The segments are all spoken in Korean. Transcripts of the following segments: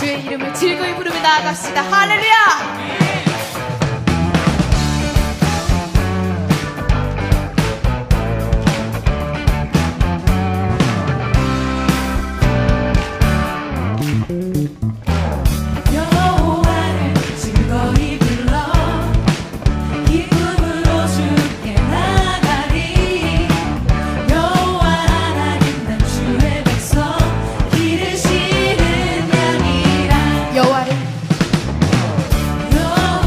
주의 이름을 즐거이 부르며 나아갑시다. 할렐루야. 여호와를 즐거이 불러 여호와를 즐거이 불러 기쁨으로 주께 나가리 여호와 하나님 난 주의 백성 기르시는 양이라 더 큰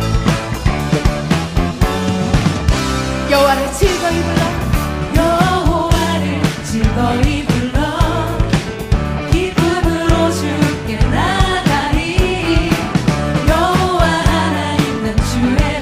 목소리로 여호와를 즐거이 불러 기쁨으로 주께 나가리 여호와 하나님 난 주의 백성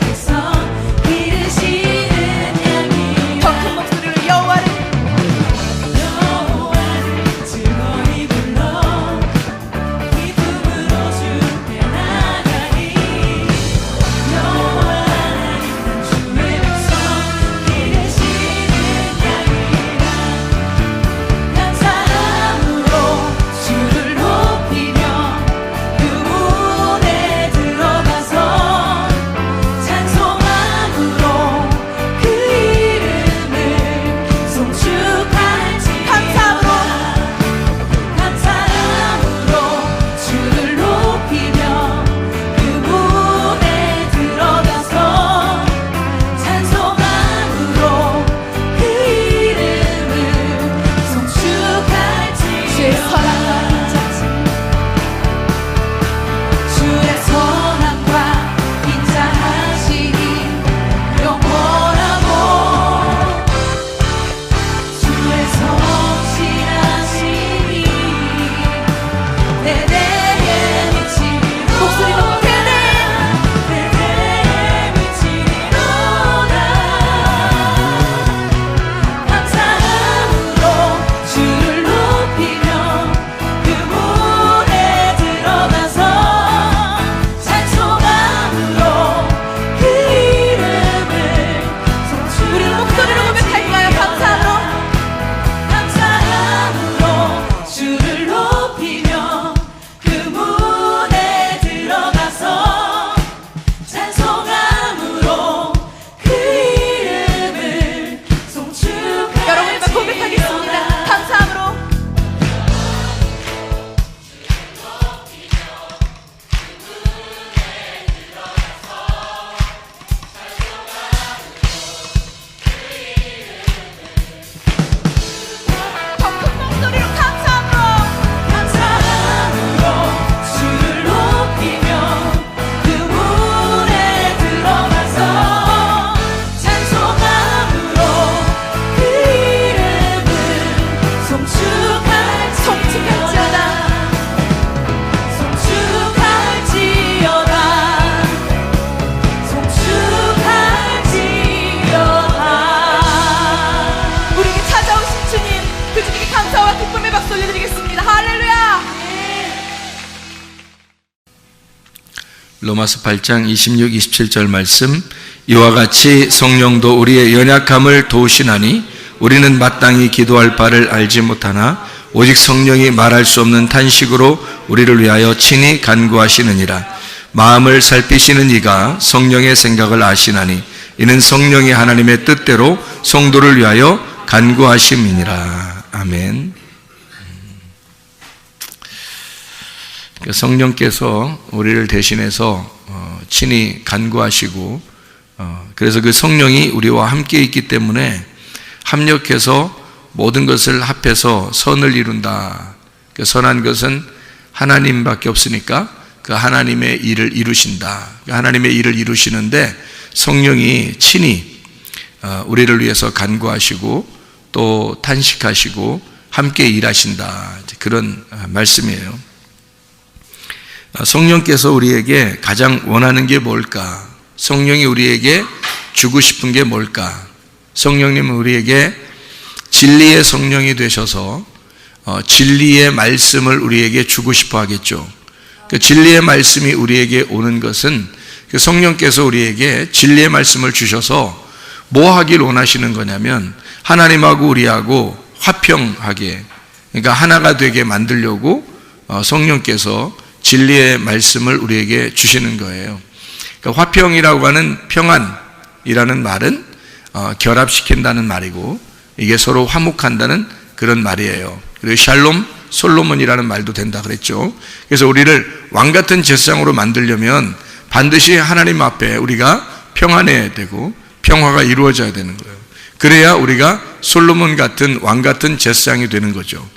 로마서 8장 26, 27절 말씀 이와 같이 성령도 우리의 연약함을 도우시나니 우리는 마땅히 기도할 바를 알지 못하나 오직 성령이 말할 수 없는 탄식으로 우리를 위하여 친히 간구하시느니라. 마음을 살피시는 이가 성령의 생각을 아시나니 이는 성령이 하나님의 뜻대로 성도를 위하여 간구하심이니라. 아멘. 성령께서 우리를 대신해서 친히 간구하시고 그래서 그 성령이 우리와 함께 있기 때문에 합력해서 모든 것을 합해서 선을 이룬다. 그 선한 것은 하나님밖에 없으니까 그 하나님의 일을 이루신다. 하나님의 일을 이루시는데 성령이 친히 우리를 위해서 간구하시고 또 탄식하시고 함께 일하신다. 그런 말씀이에요. 성령께서 우리에게 가장 원하는 게 뭘까? 성령이 우리에게 주고 싶은 게 뭘까? 성령님은 우리에게 진리의 성령이 되셔서 진리의 말씀을 우리에게 주고 싶어 하겠죠. 그 진리의 말씀이 우리에게 오는 것은 그 성령께서 우리에게 진리의 말씀을 주셔서 뭐 하길 원하시는 거냐면 하나님하고 우리하고 화평하게, 그러니까 하나가 되게 만들려고 성령께서 진리의 말씀을 우리에게 주시는 거예요. 그러니까 화평이라고 하는 평안이라는 말은 결합시킨다는 말이고 이게 서로 화목한다는 그런 말이에요. 그리고 샬롬, 솔로몬이라는 말도 된다 그랬죠. 그래서 우리를 왕같은 제사장으로 만들려면 반드시 하나님 앞에 우리가 평안해야 되고 평화가 이루어져야 되는 거예요. 그래야 우리가 솔로몬 같은 왕 같은 제사장이 되는 거죠.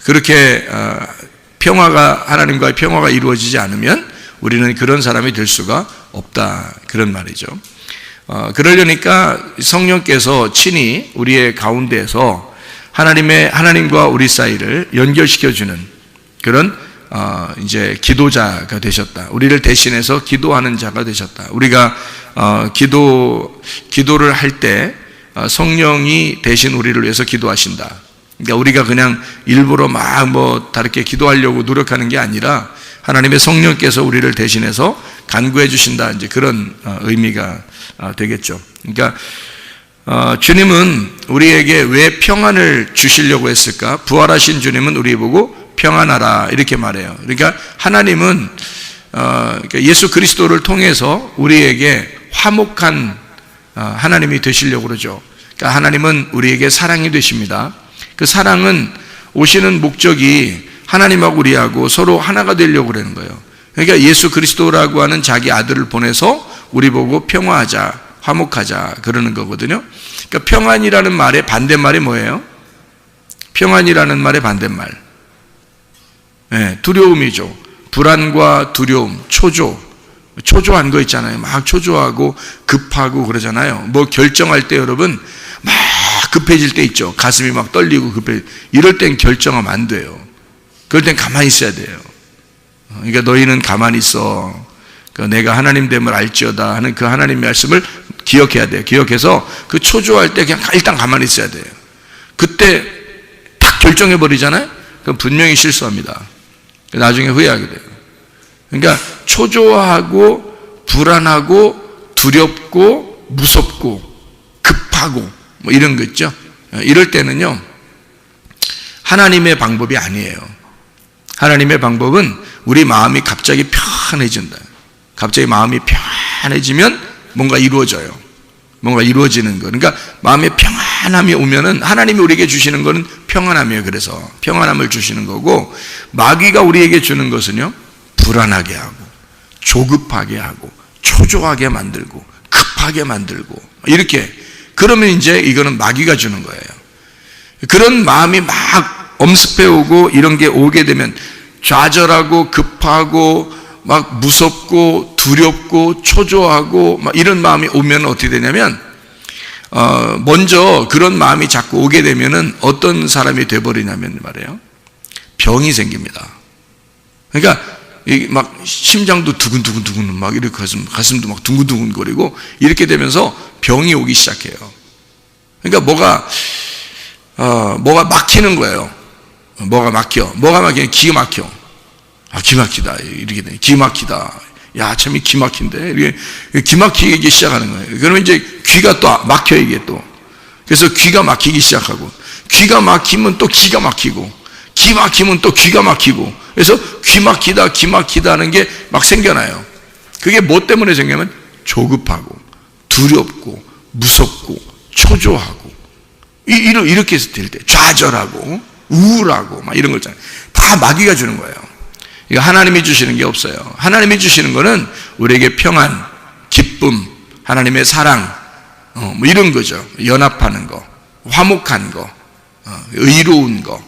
그렇게 평화가, 하나님과의 평화가 이루어지지 않으면 우리는 그런 사람이 될 수가 없다, 그런 말이죠. 그러려니까 성령께서 친히 우리의 가운데에서 하나님과 우리 사이를 연결시켜주는 그런 이제 기도자가 되셨다. 우리를 대신해서 기도하는 자가 되셨다. 우리가 기도를 할 때 성령이 대신 우리를 위해서 기도하신다. 그러니까 우리가 그냥 일부러 다르게 기도하려고 노력하는 게 아니라 하나님의 성령께서 우리를 대신해서 간구해 주신다. 이제 그런 의미가 되겠죠. 그러니까 주님은 우리에게 왜 평안을 주시려고 했을까? 부활하신 주님은 우리 보고 평안하라 이렇게 말해요. 그러니까 하나님은 그러니까 예수 그리스도를 통해서 우리에게 화목한 하나님이 되시려고 그러죠. 그러니까 하나님은 우리에게 사랑이 되십니다. 그 사랑은 오시는 목적이 하나님하고 우리하고 서로 하나가 되려고 그러는 거예요. 그러니까 예수 그리스도라고 하는 자기 아들을 보내서 우리 보고 평화하자, 화목하자 그러는 거거든요. 그러니까 평안이라는 말의 반대말이 뭐예요? 평안이라는 말의 반대말, 두려움이죠. 불안과 두려움, 초조한 거 있잖아요. 막 초조하고 급하고 그러잖아요. 뭐 결정할 때 여러분 막 급해질 때 있죠. 가슴이 막 떨리고 이럴 땐 결정하면 안 돼요. 그럴 땐 가만히 있어야 돼요. 그러니까 너희는 가만히 있어. 내가 하나님 됨을 알지어다 하는 그 하나님 말씀을 기억해야 돼요. 기억해서 그 초조할 때 그냥 일단 가만히 있어야 돼요. 그때 딱 결정해 버리잖아요. 그럼 분명히 실수합니다. 나중에 후회하게 돼요. 그러니까 초조하고 불안하고 두렵고 무섭고 급하고 뭐 이런 거 있죠. 이럴 때는요 하나님의 방법이 아니에요. 하나님의 방법은 우리 마음이 갑자기 편해진다. 갑자기 마음이 편해지면 뭔가 이루어져요. 뭔가 이루어지는 거. 그러니까 마음에 평안함이 오면은 하나님이 우리에게 주시는 거는 평안함이에요. 그래서 평안함을 주시는 거고, 마귀가 우리에게 주는 것은요 불안하게 하고 조급하게 하고 초조하게 만들고 급하게 만들고 이렇게. 그러면 이제 이거는 마귀가 주는 거예요. 그런 마음이 막 엄습해오고 이런 게 오게 되면 좌절하고 급하고 막 무섭고 두렵고 초조하고 막 이런 마음이 오면 어떻게 되냐면 먼저 그런 마음이 자꾸 오게 되면은 어떤 사람이 돼버리냐면 말이에요 병이 생깁니다. 그러니까 막 심장도 두근두근 막 이렇게 가슴도 막 둥근둥근거리고 이렇게 되면서 병이 오기 시작해요. 그러니까 뭐가 막히는 거예요. 뭐가 막히면 기가 막혀. 기 막히다 이렇게 돼. 기 막히다. 야, 참 기 막힌데. 이게 기 막히기 시작하는 거예요. 그러면 이제 귀가 또 막혀 이게 또. 그래서 귀가 막히기 시작하고, 귀가 막히면 또 기가 막히고, 기 막히면 또 귀가 막히고. 그래서 귀 막히다 하는 게 막 생겨나요. 그게 뭐 때문에 생기냐면 조급하고 두렵고 무섭고 초조하고 이렇게 될 때 좌절하고 우울하고 막 이런 거 있잖아요. 다 마귀가 주는 거예요. 이거 하나님이 주시는 게 없어요. 하나님이 주시는 거는 우리에게 평안, 기쁨, 하나님의 사랑, 뭐 이런 거죠. 연합하는 거, 화목한 거, 의로운 거.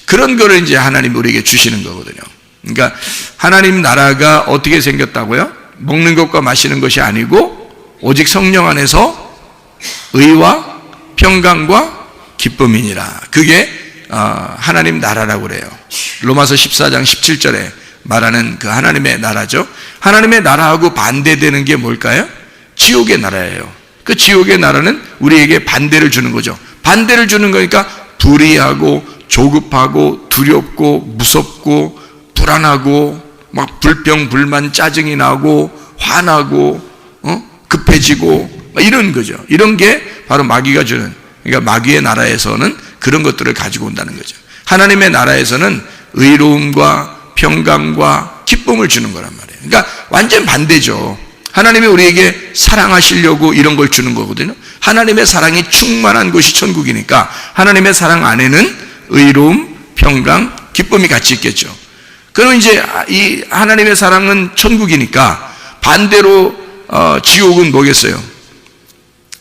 그런 거를 이제 하나님 우리에게 주시는 거거든요. 그러니까 하나님 나라가 어떻게 생겼다고요? 먹는 것과 마시는 것이 아니고 오직 성령 안에서 의와 평강과 기쁨이니라. 그게 하나님 나라라고 그래요. 로마서 14장 17절에 말하는 그 하나님의 나라죠. 하나님의 나라하고 반대되는 게 뭘까요? 지옥의 나라예요. 그 지옥의 나라는 우리에게 반대를 주는 거죠. 반대를 주는 거니까 불의하고 조급하고 두렵고 무섭고 불안하고 막 불평 불만 짜증이 나고 화나고 급해지고 이런 거죠. 이런 게 바로 마귀가 주는, 그러니까 마귀의 나라에서는 그런 것들을 가지고 온다는 거죠. 하나님의 나라에서는 의로움과 평강과 기쁨을 주는 거란 말이에요. 그러니까 완전 반대죠. 하나님이 우리에게 사랑하시려고 이런 걸 주는 거거든요. 하나님의 사랑이 충만한 곳이 천국이니까 하나님의 사랑 안에는 의로움, 평강, 기쁨이 같이 있겠죠. 그러면 이제 이 하나님의 사랑은 천국이니까 반대로 지옥은 뭐겠어요?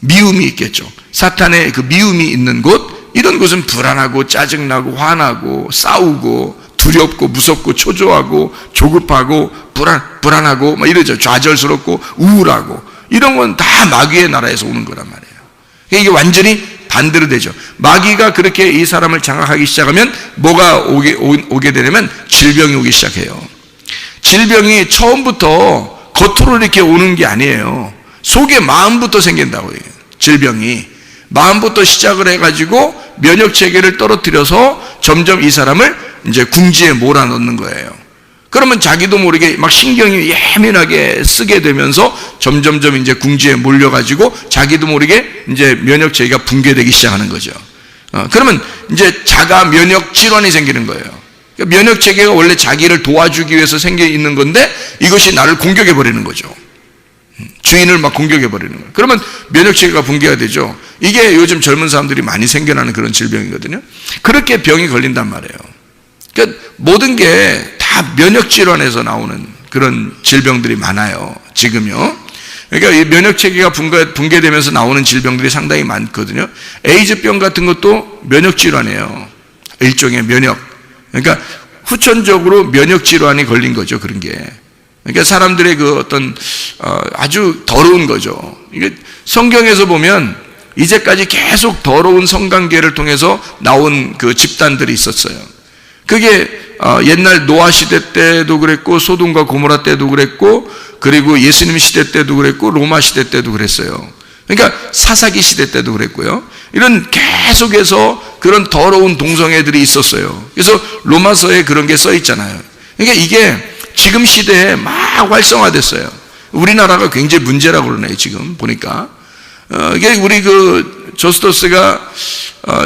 미움이 있겠죠. 사탄의 그 미움이 있는 곳, 이런 곳은 불안하고 짜증나고 화나고 싸우고 두렵고 무섭고 초조하고 조급하고 불안하고 막 이러죠. 좌절스럽고 우울하고 이런 건 다 마귀의 나라에서 오는 거란 말이에요. 이게 완전히 반대로 되죠. 마귀가 그렇게 이 사람을 장악하기 시작하면 뭐가 오게 되냐면 질병이 오기 시작해요. 질병이 처음부터 겉으로 이렇게 오는 게 아니에요. 속에 마음부터 생긴다고요. 질병이 마음부터 시작을 해가지고 면역 체계를 떨어뜨려서 점점 이 사람을 이제 궁지에 몰아넣는 거예요. 그러면 자기도 모르게 막 신경이 예민하게 쓰게 되면서 점점점 이제 궁지에 몰려가지고 자기도 모르게 이제 면역 체계가 붕괴되기 시작하는 거죠. 그러면 이제 자가 면역 질환이 생기는 거예요. 그러니까 면역 체계가 원래 자기를 도와주기 위해서 생겨 있는 건데 이것이 나를 공격해 버리는 거죠. 주인을 막 공격해 버리는 거예요. 그러면 면역 체계가 붕괴가 되죠. 이게 요즘 젊은 사람들이 많이 생겨나는 그런 질병이거든요. 그렇게 병이 걸린단 말이에요. 그러니까 모든 게 다 면역 질환에서 나오는 그런 질병들이 많아요. 지금요. 그러니까 이 면역 체계가 붕괴되면서 나오는 질병들이 상당히 많거든요. 에이즈병 같은 것도 면역 질환이에요. 일종의 면역. 그러니까 후천적으로 면역 질환이 걸린 거죠. 그런 게. 그러니까 사람들의 그 어떤 아주 더러운 거죠. 이게 성경에서 보면 이제까지 계속 더러운 성관계를 통해서 나온 그 집단들이 있었어요. 그게 옛날 노아 시대 때도 그랬고 소돔과 고모라 때도 그랬고 그리고 예수님 시대 때도 그랬고 로마 시대 때도 그랬어요. 그러니까 사사기 시대 때도 그랬고요. 이런 계속해서 그런 더러운 동성애들이 있었어요. 그래서 로마서에 그런 게 써 있잖아요. 그러니까 이게 지금 시대에 막 활성화됐어요. 우리나라가 굉장히 문제라고 그러네요. 지금 보니까 이게 우리 그 저스토스가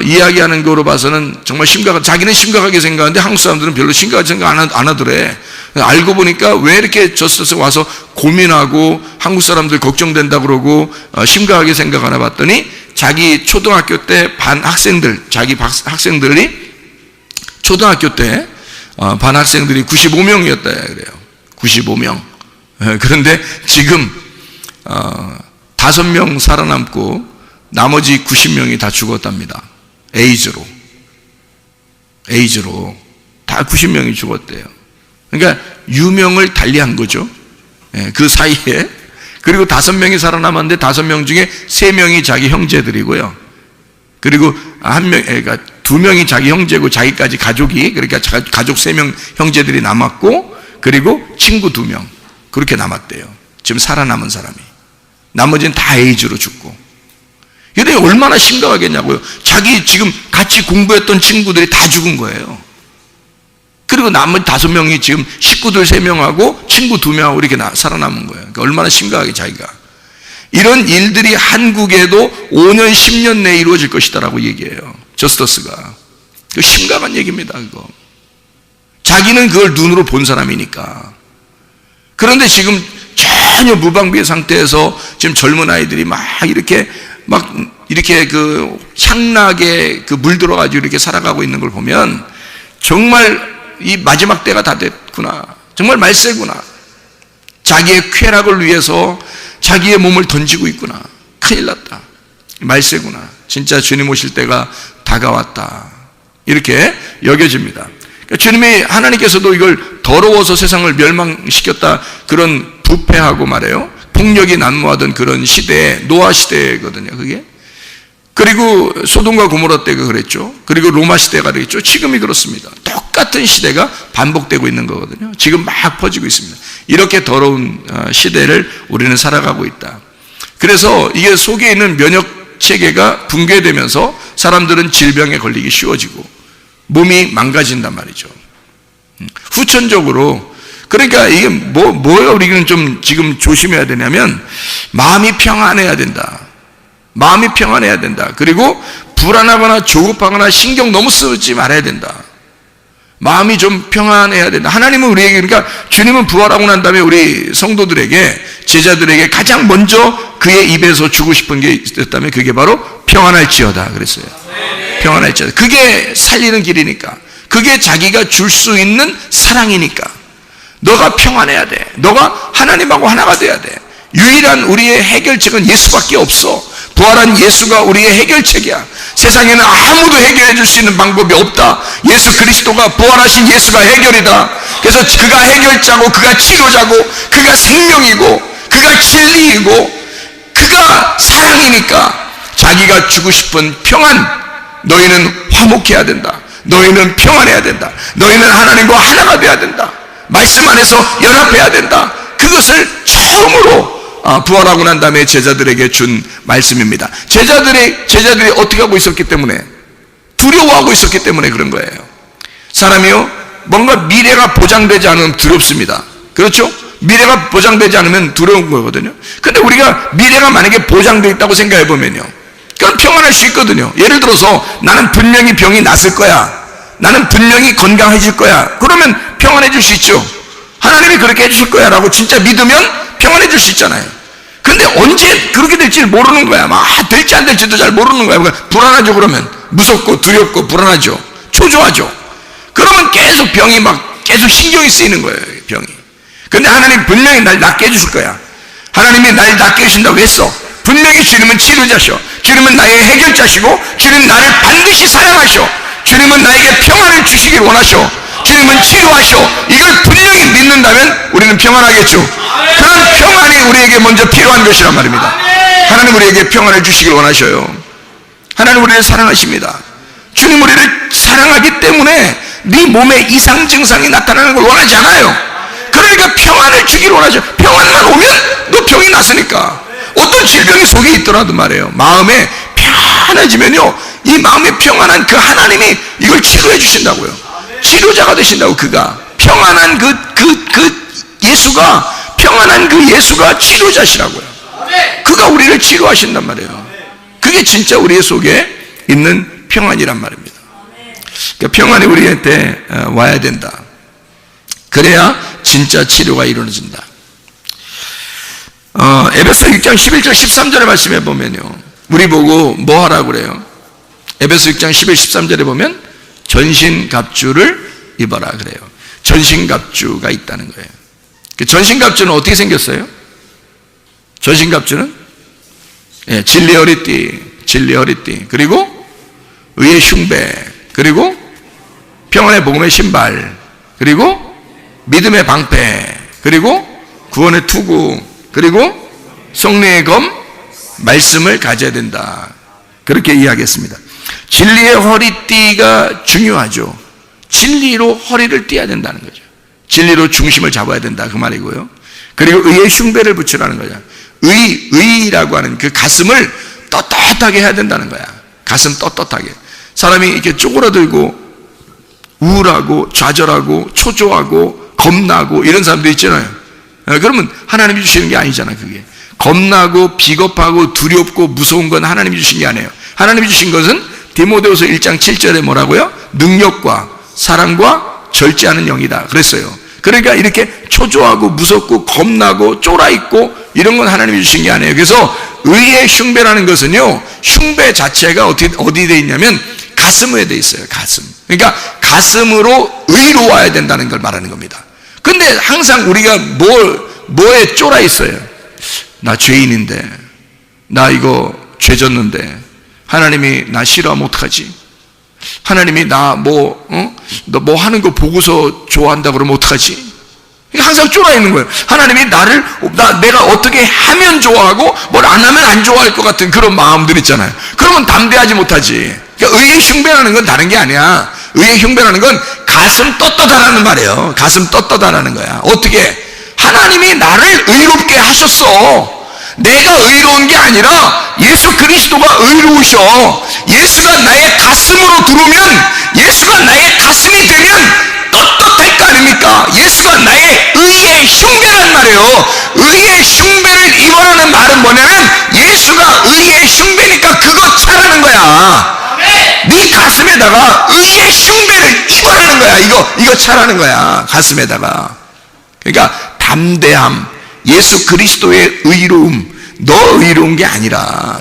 이야기하는 거로 봐서는 정말 자기는 심각하게 생각하는데 한국 사람들은 별로 심각하게 생각 안 하더래. 알고 보니까 왜 이렇게 저스토스가 와서 고민하고 한국 사람들 걱정된다 그러고 심각하게 생각하나 봤더니 자기 초등학교 때 반 학생들, 자기 학생들이 초등학교 때 반 학생들이 95명이었다 그래요. 95명. 그런데 지금 5명 살아남고 나머지 90명이 다 죽었답니다. 에이즈로 다 90명이 죽었대요. 그러니까 유명을 달리한 거죠. 그 사이에. 그리고 5명이 살아남았는데 5명 중에 3명이 자기 형제들이고요. 그리고 그러니까 2명이 자기 형제고 자기까지 가족이, 그러니까 가족 3명 형제들이 남았고 그리고 친구 2명 그렇게 남았대요. 지금 살아남은 사람이. 나머지는 다 에이즈로 죽고. 이게 얼마나 심각하겠냐고요. 자기 지금 같이 공부했던 친구들이 다 죽은 거예요. 그리고 나머지 5명이 지금 식구들 3명하고 친구 2명하고 이렇게 살아남은 거예요. 그러니까 얼마나 심각하게 자기가. 이런 일들이 한국에도 5년, 10년 내에 이루어질 것이다라고 얘기해요. 저스토스가. 심각한 얘기입니다. 그거. 자기는 그걸 눈으로 본 사람이니까. 그런데 지금 전혀 무방비의 상태에서 지금 젊은 아이들이 막 이렇게 그 향락에 그 물들어가지고 이렇게 살아가고 있는 걸 보면 정말 이 마지막 때가 다 됐구나. 정말 말세구나. 자기의 쾌락을 위해서 자기의 몸을 던지고 있구나. 큰일 났다. 말세구나. 진짜 주님 오실 때가 다가왔다. 이렇게 여겨집니다. 그러니까 주님이, 하나님께서도 이걸 더러워서 세상을 멸망시켰다, 그런 부패하고 말해요, 폭력이 난무하던 그런 시대에, 노아 시대거든요, 그게. 그리고 소돔과 고모라 때가 그랬죠. 그리고 로마 시대가 그랬죠. 지금이 그렇습니다. 똑같은 시대가 반복되고 있는 거거든요. 지금 막 퍼지고 있습니다. 이렇게 더러운 시대를 우리는 살아가고 있다. 그래서 이게 속에 있는 면역 체계가 붕괴되면서 사람들은 질병에 걸리기 쉬워지고 몸이 망가진단 말이죠. 후천적으로. 그러니까 이게 뭐가 우리는 좀 지금 조심해야 되냐면, 마음이 평안해야 된다. 마음이 평안해야 된다. 그리고 불안하거나 조급하거나 신경 너무 쓰지 말아야 된다. 마음이 좀 평안해야 된다. 하나님은 우리에게, 그러니까 주님은 부활하고 난 다음에 우리 성도들에게, 제자들에게 가장 먼저 그의 입에서 주고 싶은 게 있었다면 그게 바로 평안할지어다 그랬어요. 평안할지어다. 그게 살리는 길이니까, 그게 자기가 줄 수 있는 사랑이니까. 너가 평안해야 돼. 너가 하나님하고 하나가 돼야 돼. 유일한 우리의 해결책은 예수밖에 없어. 부활한 예수가 우리의 해결책이야. 세상에는 아무도 해결해 줄 수 있는 방법이 없다. 예수 그리스도가, 부활하신 예수가 해결이다. 그래서 그가 해결자고, 그가 치료자고, 그가 생명이고, 그가 진리이고, 그가 사랑이니까 자기가 주고 싶은 평안, 너희는 화목해야 된다. 너희는 평안해야 된다. 너희는 하나님과 하나가 돼야 된다. 말씀 안에서 연합해야 된다. 그것을 처음으로 부활하고 난 다음에 제자들에게 준 말씀입니다. 제자들이 어떻게 하고 있었기 때문에, 두려워하고 있었기 때문에 그런 거예요. 사람이요, 뭔가 미래가 보장되지 않으면 두렵습니다. 그렇죠? 미래가 보장되지 않으면 두려운 거거든요. 근데 우리가 미래가 만약에 보장되어 있다고 생각해 보면요, 그건 평안할 수 있거든요. 예를 들어서 나는 분명히 병이 났을 거야, 나는 분명히 건강해질 거야, 그러면 평안해질 수 있죠. 하나님이 그렇게 해주실 거야 라고 진짜 믿으면 평안해질 수 있잖아요. 근데 언제 그렇게 될지 모르는 거야. 막 될지 안 될지도 잘 모르는 거야. 그러니까 불안하죠. 그러면 무섭고 두렵고 불안하죠. 초조하죠. 그러면 계속 병이 막 계속 신경이 쓰이는 거예요, 병이. 근데 하나님 분명히 날 낫게 해주실 거야. 하나님이 날 낫게 해주신다고 했어. 분명히 주님은 치료자셔. 주님은 나의 해결자시고, 주님은 나를 반드시 사랑하셔. 주님은 나에게 평안을 주시길 원하셔. 주님은 치료하셔. 이걸 분명히 믿는다면 우리는 평안하겠죠. 그런 평안이 우리에게 먼저 필요한 것이란 말입니다. 하나님 우리에게 평안을 주시길 원하셔요. 하나님 우리를 사랑하십니다. 주님 우리를 사랑하기 때문에 네 몸에 이상 증상이 나타나는 걸 원하지 않아요. 그러니까 평안을 주기를 원하죠. 평안만 오면 너 병이 났으니까. 어떤 질병이 속에 있더라도 말이에요, 마음에 편해지면요, 이 마음에 평안한 그 하나님이 이걸 치료해 주신다고요. 치료자가 되신다고. 그가 평안한 예수가, 평안한 그 예수가 치료자시라고요. 그가 우리를 치료하신단 말이에요. 그게 진짜 우리 속에 있는 평안이란 말입니다. 그러니까 평안이 우리한테 와야 된다. 그래야 진짜 치료가 이루어진다. 에베소 6장 11절 13절의 말씀에 보면요, 우리 보고 뭐 하라고 그래요? 에베소 6장 11, 13절에 보면 전신갑주를 입어라 그래요. 전신갑주가 있다는 거예요. 그 전신갑주는 어떻게 생겼어요? 전신갑주는 진리의 허리띠, 그리고 의의 흉배, 그리고 평안의 복음의 신발, 그리고 믿음의 방패, 그리고 구원의 투구, 그리고 성령의 검, 말씀을 가져야 된다. 그렇게 이야기했습니다. 진리의 허리띠가 중요하죠. 진리로 허리를 띠어야 된다는 거죠. 진리로 중심을 잡아야 된다 그 말이고요. 그리고 의의 흉배를 붙이라는 거죠. 의라고 하는 그 가슴을 떳떳하게 해야 된다는 거야. 가슴 떳떳하게. 사람이 이렇게 쪼그라들고 우울하고 좌절하고 초조하고 겁나고 이런 사람도 있잖아요. 그러면 하나님이 주시는 게 아니잖아. 그게 겁나고 비겁하고 두렵고 무서운 건 하나님이 주신 게 아니에요. 하나님이 주신 것은 디모데후서 1장 7절에 뭐라고요? 능력과 사랑과 절제하는 영이다 그랬어요. 그러니까 이렇게 초조하고 무섭고 겁나고 쫄아있고 이런 건 하나님이 주신 게 아니에요. 그래서 의의 흉배라는 것은요, 흉배 자체가 어디 돼 있냐면 가슴에 돼 있어요. 가슴. 그러니까 가슴으로 의로 와야 된다는 걸 말하는 겁니다. 근데 항상 우리가 뭐에 쫄아 있어요. 나 죄인인데, 나 이거 죄 졌는데 하나님이 나 싫어하면 어떡하지? 하나님이 너 뭐 하는 거 보고서 좋아한다 그러면 어떡하지? 항상 쫄아 있는 거예요. 하나님이 내가 어떻게 하면 좋아하고 뭘 안 하면 안 좋아할 것 같은 그런 마음들 있잖아요. 그러면 담대하지 못하지. 그러니까 의의 흉배라는 건 다른 게 아니야. 의의 흉배라는 건 가슴 떳떳하라는 말이에요. 가슴 떳떳하라는 거야. 어떻게? 하나님이 나를 의롭게 하셨어. 내가 의로운 게 아니라 예수 그리스도가 의로우셔. 예수가 나의 가슴으로 들어오면, 예수가 나의 가슴이 되면 떳떳할 거 아닙니까? 예수가 나의 의의 흉배란 말이에요. 의의 흉배를 입어라는 말은 뭐냐면 예수가 의의 흉배니까 그거 차라는 거야. 네 가슴에다가 의의 흉배를 입어라는 거야. 이거 차라는 거야. 가슴에다가. 그러니까 담대함, 예수 그리스도의 의로움. 너 의로운 게 아니라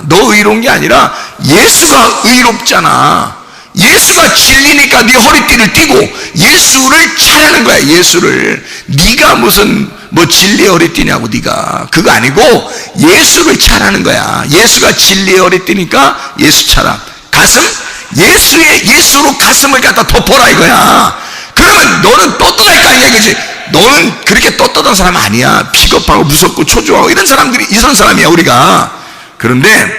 예수가 의롭잖아. 예수가 진리니까 네 허리띠를 띠고 예수를 차라는 거야. 예수를. 네가 무슨 진리의 허리띠냐고. 네가 그거 아니고 예수를 차라는 거야. 예수가 진리의 허리띠니까 예수 차라. 가슴, 예수로 가슴을 갖다 덮어라 이거야. 그러면 너는 떳떳할 거 아니야, 그지? 너는 그렇게 떳떳한 사람 아니야. 비겁하고 무섭고 초조하고 이런 사람이야 우리가. 그런데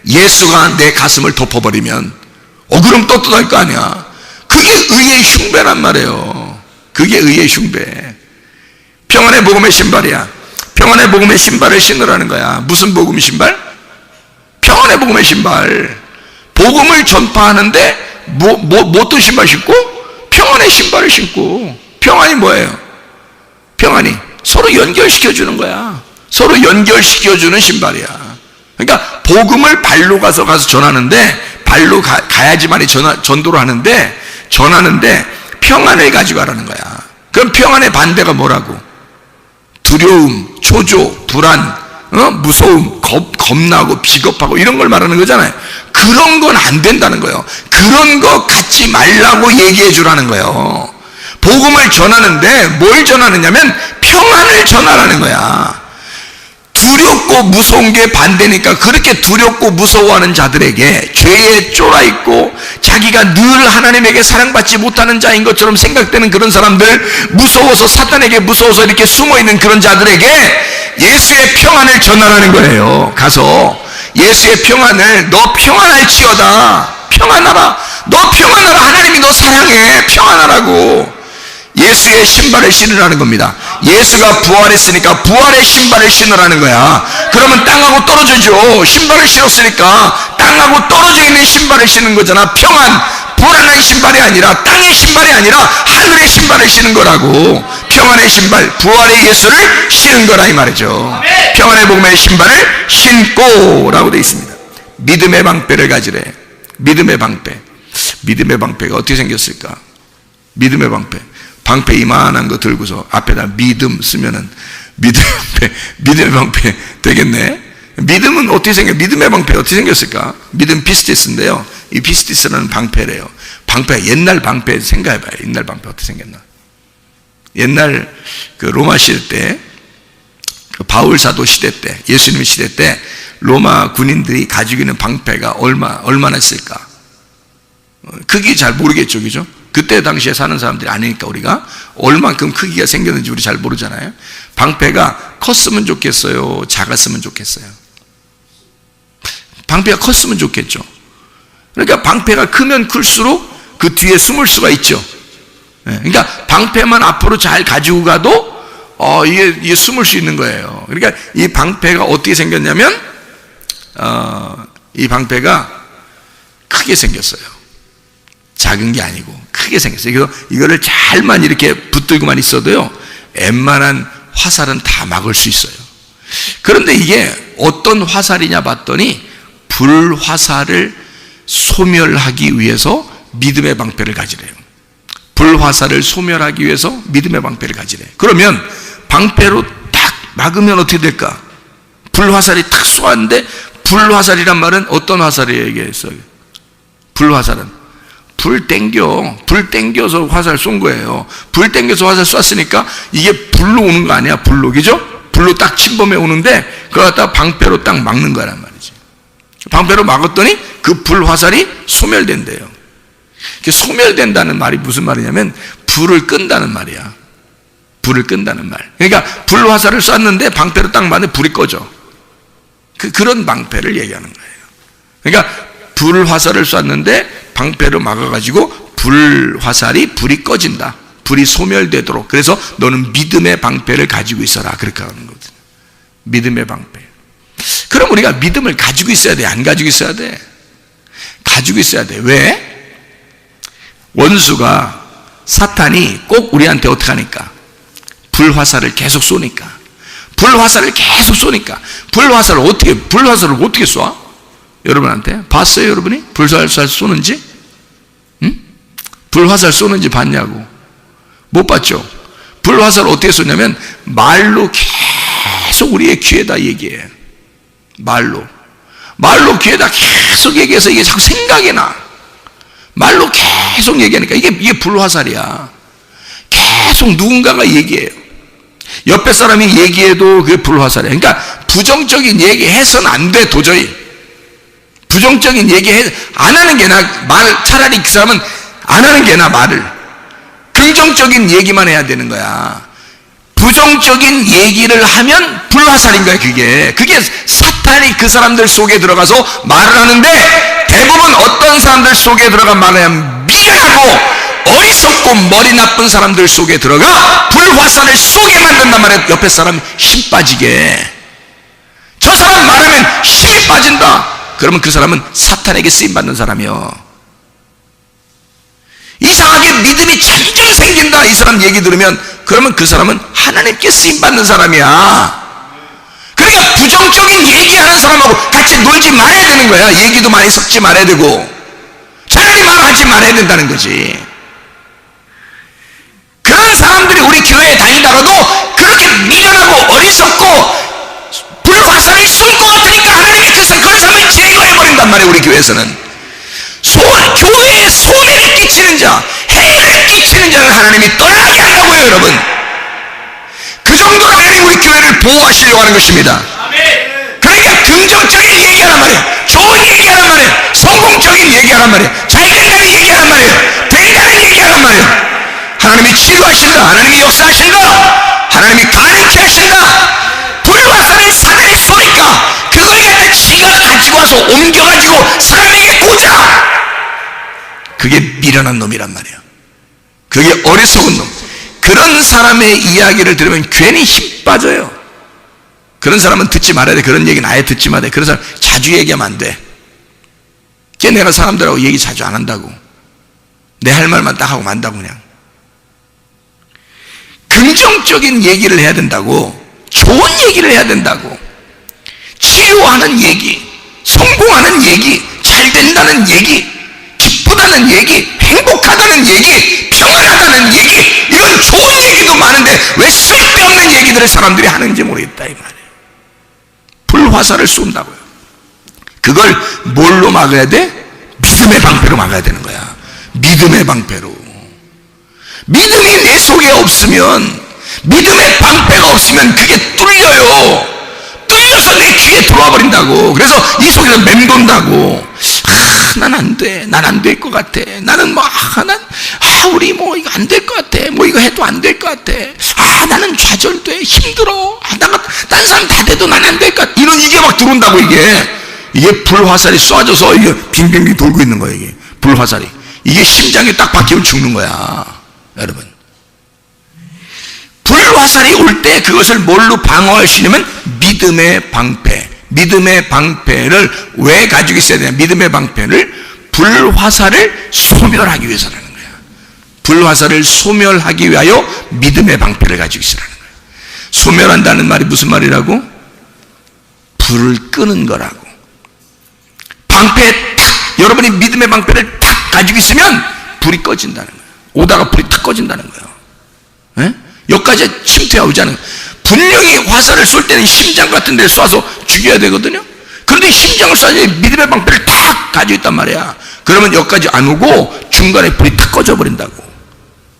예수가 내 가슴을 덮어버리면 그럼 떳떳할 거 아니야. 그게 의의 흉배란 말이에요. 그게 의의 흉배. 평안의 복음의 신발이야. 평안의 복음의 신발을 신으라는 거야. 무슨 복음 신발? 평안의 복음의 신발. 복음을 전파하는데 어떤 신발 신고? 평안의 신발을 신고. 평안이 뭐예요? 평안이 서로 연결시켜주는 거야. 서로 연결시켜주는 신발이야. 그러니까 복음을 발로 가서 전하는데, 발로 가야지만이 전도를 하는데, 전하는데 평안을 가지고 가라는 거야. 그럼 평안의 반대가 뭐라고? 두려움, 초조, 불안, 무서움, 겁나고 비겁하고 이런 걸 말하는 거잖아요. 그런 건 안 된다는 거예요. 그런 거 갖지 말라고 얘기해 주라는 거예요. 복음을 전하는데 뭘 전하느냐면 평안을 전하라는 거야. 두렵고 무서운 게 반대니까 그렇게 두렵고 무서워하는 자들에게, 죄에 쫄아있고 자기가 늘 하나님에게 사랑받지 못하는 자인 것처럼 생각되는 그런 사람들, 무서워서, 사탄에게 무서워서 이렇게 숨어있는 그런 자들에게 예수의 평안을 전하라는 거예요. 가서 예수의 평안을, 너 평안할지어다, 평안하라, 너 평안하라, 하나님이 너 사랑해, 평안하라고. 예수의 신발을 신으라는 겁니다. 예수가 부활했으니까 부활의 신발을 신으라는 거야. 그러면 땅하고 떨어져죠. 신발을 신었으니까 땅하고 떨어져 있는 신발을 신는 거잖아. 평안, 불안한 신발이 아니라, 땅의 신발이 아니라 하늘의 신발을 신은 거라고. 평안의 신발, 부활의 예수를 신은 거라 이 말이죠. 평안의 복음의 신발을 신고 라고 되어 있습니다. 믿음의 방패를 가지래. 믿음의 방패. 믿음의 방패가 어떻게 생겼을까? 믿음의 방패 이만한 거 들고서 앞에다 믿음 쓰면은 믿음의 방패 되겠네. 믿음은 어떻게 믿음의 방패 어떻게 생겼을까? 믿음 피스티스인데요. 이 피스티스라는 방패래요. 방패, 옛날 방패 생각해봐요. 옛날 방패 어떻게 생겼나? 옛날 그 로마 시대 때, 그 바울 사도 시대 때, 예수님 시대 때 로마 군인들이 가지고 있는 방패가 얼마나 있을까? 크기 잘 모르겠죠, 그죠? 그때 당시에 사는 사람들이 아니니까 우리가 얼만큼 크기가 생겼는지 우리 잘 모르잖아요. 방패가 컸으면 좋겠어요, 작았으면 좋겠어요? 방패가 컸으면 좋겠죠. 그러니까 방패가 크면 클수록 그 뒤에 숨을 수가 있죠. 그러니까 방패만 앞으로 잘 가지고 가도 이게 숨을 수 있는 거예요. 그러니까 이 방패가 어떻게 생겼냐면 이 방패가 크게 생겼어요. 작은 게 아니고 크게 생겼어요. 이거를 잘만 이렇게 붙들고만 있어도요, 웬만한 화살은 다 막을 수 있어요. 그런데 이게 어떤 화살이냐 봤더니 불화살을 소멸하기 위해서 믿음의 방패를 가지래요. 불화살을 소멸하기 위해서 믿음의 방패를 가지래. 그러면 방패로 딱 막으면 어떻게 될까? 불화살이 탁 쏘았는데, 불화살이란 말은 어떤 화살이에요? 이게 불화살은 불 땡겨서 화살 쏜 거예요. 불 땡겨서 화살 쐈으니까 이게 불로 오는 거 아니야? 불로, 그죠? 불로 딱 침범해 오는데 그걸 갖다 방패로 딱 막는 거란 말이지. 방패로 막았더니 그 불 화살이 소멸된대요. 소멸된다는 말이 무슨 말이냐면 불을 끈다는 말이야. 불을 끈다는 말. 그러니까 불화살을 쐈는데 방패로 딱 맞는데 불이 꺼져. 그런 방패를 얘기하는 거예요. 그러니까 불화살을 쐈는데 방패로 막아가지고 불이 꺼진다. 불이 소멸되도록. 그래서 너는 믿음의 방패를 가지고 있어라. 그렇게 하는 거거든요. 믿음의 방패. 그럼 우리가 믿음을 가지고 있어야 돼? 안 가지고 있어야 돼? 가지고 있어야 돼. 왜? 원수가, 사탄이 꼭 우리한테 어떻게 하니까? 불화살을 계속 쏘니까. 불화살을 불화살을 어떻게 쏴? 여러분한테? 봤어요, 여러분이? 불화살 쏘는지? 응? 불화살 쏘는지 봤냐고? 못 봤죠? 불화살을 어떻게 쏘냐면, 말로 계속 우리의 귀에다 얘기해. 말로 귀에다 계속 얘기해서 이게 자꾸 생각이 나. 말로 계속 얘기하니까 이게 불화살이야. 계속 누군가가 얘기해요. 옆에 사람이 얘기해도 그게 불화살이야. 그러니까 부정적인 얘기 해서는 안 돼, 도저히. 부정적인 얘기 안 하는 게 나아. 차라리 그 사람은 안 하는 게 나아, 말을. 긍정적인 얘기만 해야 되는 거야. 부정적인 얘기를 하면 불화살인 거야, 그게. 사탄이 그 사람들 속에 들어가서 말을 하는데, 대부분 어떤 사람들 속에 들어가 말하면 미련하고 어리석고 머리 나쁜 사람들 속에 들어가 불화살을 쏘게 만든단 말이야. 옆에 사람 힘 빠지게. 저 사람 말하면 힘이 빠진다. 그러면 그 사람은 사탄에게 쓰임받는 사람이요. 이상하게 믿음이 점점 생긴다. 이 사람 얘기 들으면 그러면 그 사람은 하나님께 쓰임받는 사람이야. 그러니까 부정적인 얘기하는 사람하고 같이 놀지 말아야 되는 거야. 얘기도 많이 섞지 말아야 되고 차라리 말하지 말아야 된다는 거지. 그런 사람들이 우리 교회에 다니다가도 그렇게 미련하고 어리석고 불화살이 쏠 것 같으니까 하나님이 그 사람을 제거해버린단 말이에요. 우리 교회에서는 교회에 손해를 끼치는 자, 해를 끼치는 자를 하나님이 떠나게 한다고요, 여러분. 그 정도로 하나님 우리 교회를 보호하시려고 하는 것입니다. 그러니까 긍정적인 얘기하란 말이에요. 좋은 얘기하란 말이에요. 성공적인 얘기하란 말이에요. 잘된다는 얘기하란 말이에요. 된다는 얘기하란 말이에요. 하나님이 치료하신다. 하나님이 역사하신다. 하나님이 가르쳐 하신다. 불화살을 사단이 쏘니까 그걸 갖다 지가 가지고 와서 옮겨가지고 사람에게 꽂아. 그게 미련한 놈이란 말이에요. 그게 어리석은 놈. 그런 사람의 이야기를 들으면 괜히 힘 빠져요. 그런 사람은 듣지 말아야 돼. 그런 얘기는 아예 듣지 말아야 돼. 그런 사람 자주 얘기하면 안 돼. 걔 내가 사람들하고 얘기 자주 안 한다고. 내 할 말만 딱 하고 만다고. 그냥 긍정적인 얘기를 해야 된다고. 좋은 얘기를 해야 된다고. 치료하는 얘기, 성공하는 얘기, 잘 된다는 얘기, 기쁘다는 얘기, 행복하다는 얘기, 평안하다는 얘기, 이건 좋은 얘기도 많은데 왜 쓸데없는 얘기들을 사람들이 하는지 모르겠다 이 말이에요. 불화살을 쏜다고요. 그걸 뭘로 막아야 돼? 믿음의 방패로 막아야 되는 거야. 믿음의 방패로. 믿음이 내 속에 없으면, 믿음의 방패가 없으면 그게 뚫려요. 뚫려서 내 귀에 들어와 버린다고. 그래서 이 속에서 맴돈다고. 난 안 돼. 난 안 될 것 같아. 나는 우리 이거 안 될 것 같아. 이거 해도 안 될 것 같아. 나는 좌절돼. 힘들어. 딴 사람 다 돼도 난 안 될 것 같아. 이게 막 들어온다고, 이게 불화살이 쏴져서 이게 빙빙빙 돌고 있는 거야, 이게. 불화살이. 이게 심장에 딱 박히면 죽는 거야. 여러분. 불화살이 올 때 그것을 뭘로 방어할 수 있냐면 믿음의 방패. 믿음의 방패를 왜 가지고 있어야 되냐? 믿음의 방패를 불화살을 소멸하기 위해서라는 거야. 불화살을 소멸하기 위하여 믿음의 방패를 가지고 있으라는 거야. 소멸한다는 말이 무슨 말이라고? 불을 끄는 거라고. 방패에 탁, 여러분이 믿음의 방패를 탁 가지고 있으면 불이 꺼진다는 거야. 오다가 불이 탁 꺼진다는 거야. 에? 여기까지 침투가 오지 않은 거야. 분명히 화살을 쏠 때는 심장 같은 데 쏴서 죽여야 되거든요. 그런데 심장을 쏴야지 믿음의 방패를 탁 가지고 있단 말이야. 그러면 여기까지 안 오고 중간에 불이 탁 꺼져 버린다고.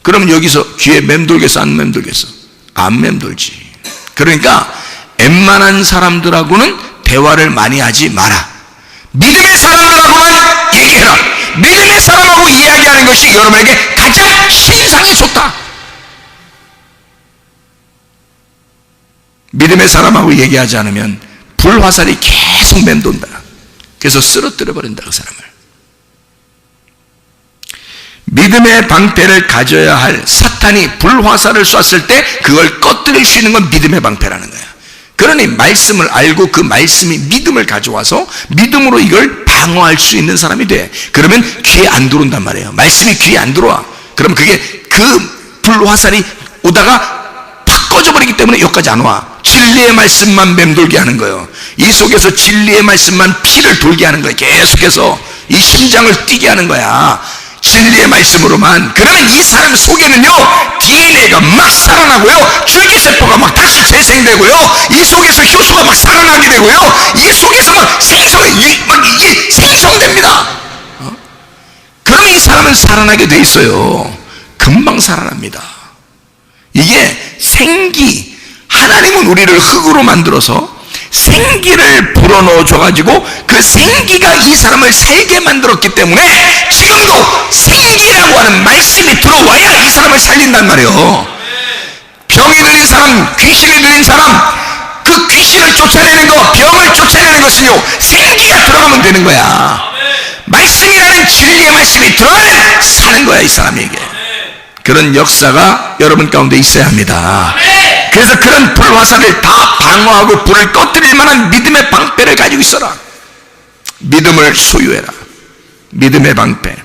그러면 여기서 귀에 맴돌겠어, 안 맴돌겠어? 안 맴돌지. 그러니까 웬만한 사람들하고는 대화를 많이 하지 마라. 믿음의 사람들하고만 얘기해라. 믿음의 믿음의 사람하고 이야기하는 것이 여러분에게 가장 신상이 좋다. 믿음의 사람하고 얘기하지 않으면 불화살이 계속 맴돈다. 그래서 쓰러뜨려 버린다, 그 사람을. 믿음의 방패를 가져야 할 사탄이 불화살을 쐈을 때 그걸 꺼뜨릴 수 있는 건 믿음의 방패라는 거야. 그러니 말씀을 알고 그 말씀이 믿음을 가져와서 믿음으로 이걸 방어할 수 있는 사람이 돼. 그러면 귀에 안 들어온단 말이에요. 말씀이 귀에 안 들어와. 그럼 그게 그 불화살이 오다가 팍 꺼져버리기 때문에 여기까지 안 와. 진리의 말씀만 맴돌게 하는 거예요. 이 속에서 진리의 말씀만 피를 돌게 하는 거예요. 계속해서 이 심장을 뛰게 하는 거야. 진리의 말씀으로만. 그러면 이 사람 속에는요, DNA가 막 살아나고요, 줄기세포가 막 다시 재생되고요, 이 속에서 효소가 막 살아나게 되고요, 이 속에서 막 이게 생성됩니다. 그러면 이 사람은 살아나게 돼 있어요. 금방 살아납니다. 이게 생기, 하나님은 우리를 흙으로 만들어서 생기를 불어넣어 줘가지고 그 생기가 이 사람을 살게 만들었기 때문에 지금도 생기라고 하는 말씀이 들어와야 이 사람을 살린단 말이에요. 병이 들린 사람, 귀신이 들린 사람, 그 귀신을 쫓아내는 것, 병을 쫓아내는 것은요, 생기가 들어가면 되는 거야. 말씀이라는 진리의 말씀이 들어가면 사는 거야, 이 사람에게. 그런 역사가 여러분 가운데 있어야 합니다. 그래서 그런 불화살을 다 방어하고 불을 꺼뜨릴 만한 믿음의 방패를 가지고 있어라. 믿음을 소유해라. 믿음의 방패.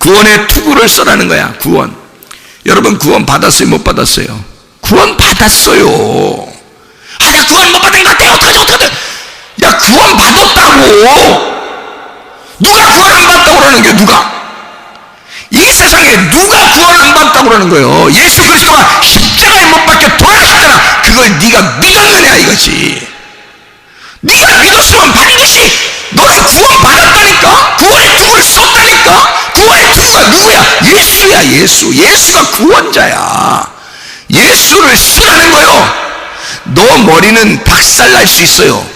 구원의 투구를 써라는 거야. 구원. 여러분 구원 받았어요? 못 받았어요? 구원 받았어요. 나 구원 못 받은 것 같아. 어떡하지? 야, 구원 받았다고. 누가 구원 안 받았다고 그러는 게 누가? 이 세상에 누가 구원 안 받았다고 그러는 거예요? 예수 그리스도가 십자가에 못 박혀 돌아가셨잖아. 그걸 네가 믿었느냐 이거지. 네가 믿었으면 반드시 너는 구원 받았다니까. 구원의 투구를 썼다니까. 구원의 투구가 누구야? 예수야. 예수가 구원자야. 예수를 쓰라는 거예요. 너 머리는 박살날 수 있어요.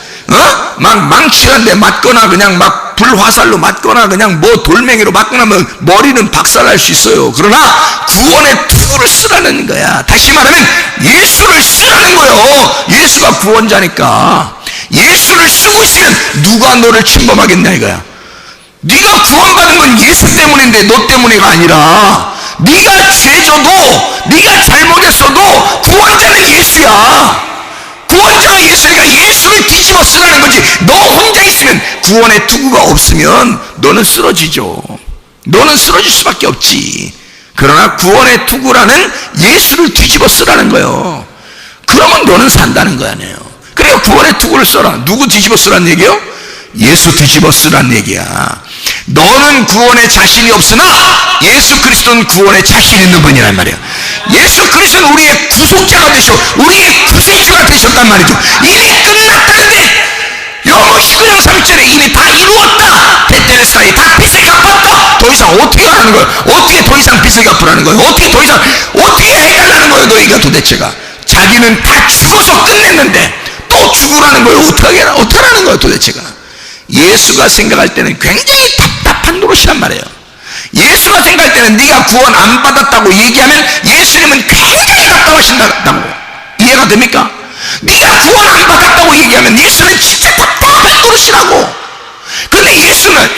막 망치한데 맞거나 그냥 막 불화살로 맞거나 그냥 뭐 돌멩이로 맞거나 하면 머리는 박살날 수 있어요. 그러나 구원의 투구를 쓰라는 거야. 다시 말하면 예수를 쓰라는 거예요. 예수가 구원자니까. 예수를 쓰고 있으면 누가 너를 침범하겠냐 이거야. 네가 구원받은 건 예수 때문인데 너 때문이가 아니라, 네가 죄져도 네가 잘못했어도 구원자는 예수야. 구원자가 예수니까 예수를 뒤집어 쓰라는 거지. 너 혼자 있으면, 구원의 투구가 없으면 너는 쓰러지죠. 너는 쓰러질 수밖에 없지. 그러나 구원의 투구라는 예수를 뒤집어 쓰라는 거예요. 그러면 너는 산다는 거 아니에요. 그래요. 구원의 투구를 써라. 누구 뒤집어 쓰라는 얘기요? 예수 뒤집어 쓰라는 얘기야. 너는 구원에 자신이 없으나 예수 그리스도는 구원에 자신 있는 분이란 말이야. 예수 그리스도는 우리의 구속자가 되시고 우리의 구세주가 되셨단 말이죠. 이미 끝났다는데, 여러분 히브리서 3절에 이미 다 이루었다. 베텔레스타이 다 빚을 갚았다. 더 이상 어떻게 하라는 거예요? 어떻게 더 이상 빚을 갚으라는 거예요? 어떻게 더 이상 어떻게 해달라는 거예요? 너희가 도대체가. 자기는 다 죽어서 끝냈는데 또 죽으라는 거예요. 어떻게 하라는 거예요 도대체가. 예수가 생각할 때는 굉장히 답답한 노릇이란 말이에요. 예수가 생각할 때는 네가 구원 안 받았다고 얘기하면 예수님은 굉장히 답답하신다고. 이해가 됩니까? 네가 구원 안 받았다고 얘기하면 예수는 진짜 답답한 노릇이라고. 근데 예수는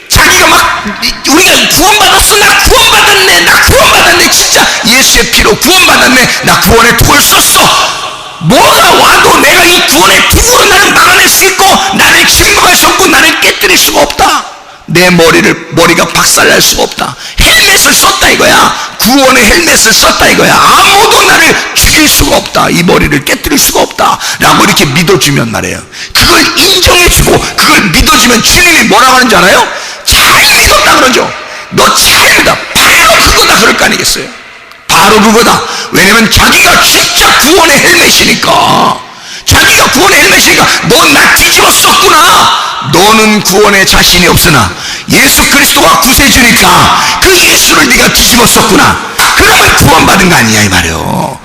자기가 막, 우리가 구원받았어, 나 구원받았네, 진짜 예수의 피로 구원받았네, 나 구원의 투구를 썼어. 뭐가 와도 내가 이 구원의 투구로 나를 막아낼 수 있고 나를 침범할 수 없고 나를 깨뜨릴 수가 없다. 내 머리가 박살날 수가 없다. 헬멧을 썼다 이거야. 구원의 헬멧을 썼다 이거야. 아무도 나를 죽일 수가 없다. 이 머리를 깨뜨릴 수가 없다 라고 이렇게 믿어주면 말이에요. 그걸 인정해주고 그걸 믿어주면 주님이 뭐라고 하는지 알아요? 잘 믿었다 그러죠. 너 잘 믿어. 바로 그거다 그럴 거 아니겠어요? 바로 그거다. 왜냐면 자기가 진짜 구원의 헬멧이니까. 자기가 구원의 헬멧이니까 넌 나 뒤집어 썼구나. 너는 구원에 자신이 없으나 예수 그리스도가 구세주니까 그 예수를 네가 뒤집어 썼구나. 그러면 구원받은 거 아니냐 이 말이에요.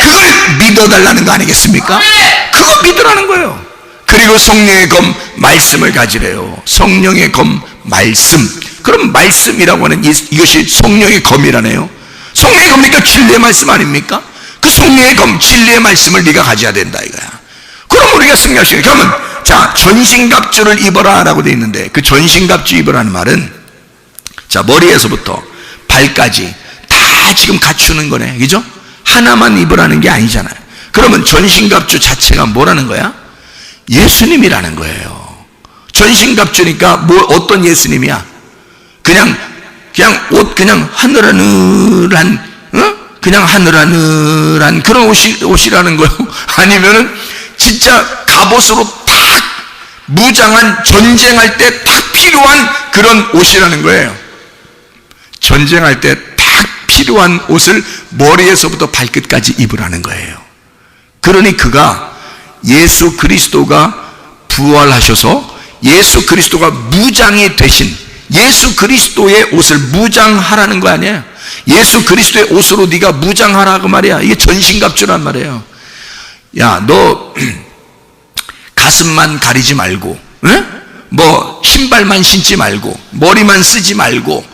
그걸 믿어달라는 거 아니겠습니까? 그거 믿으라는 거예요. 그리고 성령의 검 말씀을 가지래요. 성령의 검 말씀. 그럼 말씀이라고 하는 이것이 성령의 검이라네요. 성령의 검이니까 진리의 말씀 아닙니까? 그 성령의 검, 진리의 말씀을 네가 가져야 된다 이거야. 그럼 우리가 승리할 수 있어요. 그러면 자, 전신갑주를 입어라 라고 되어 있는데, 그 전신갑주 입으라는 말은 자, 머리에서부터 발까지 다 지금 갖추는 거네, 그죠? 하나만 입으라는 게 아니잖아요. 그러면 전신갑주 자체가 뭐라는 거야? 예수님이라는 거예요. 전신갑주니까 뭐 어떤 예수님이야? 그냥 옷 그냥 하늘하늘한, 그냥 하늘하늘한 그런 옷이라는 거요? 아니면은 진짜 갑옷으로 탁 무장한, 전쟁할 때 탁 필요한 그런 옷이라는 거예요. 전쟁할 때 탁 필요한 옷을 머리에서부터 발끝까지 입으라는 거예요. 그러니 그가 예수 그리스도가 부활하셔서 예수 그리스도가 무장이 되신 예수 그리스도의 옷을 무장하라는 거 아니에요? 예수 그리스도의 옷으로 네가 무장하라 그 말이야. 이게 전신갑주란 말이에요. 야, 너 가슴만 가리지 말고, 뭐 신발만 신지 말고, 머리만 쓰지 말고,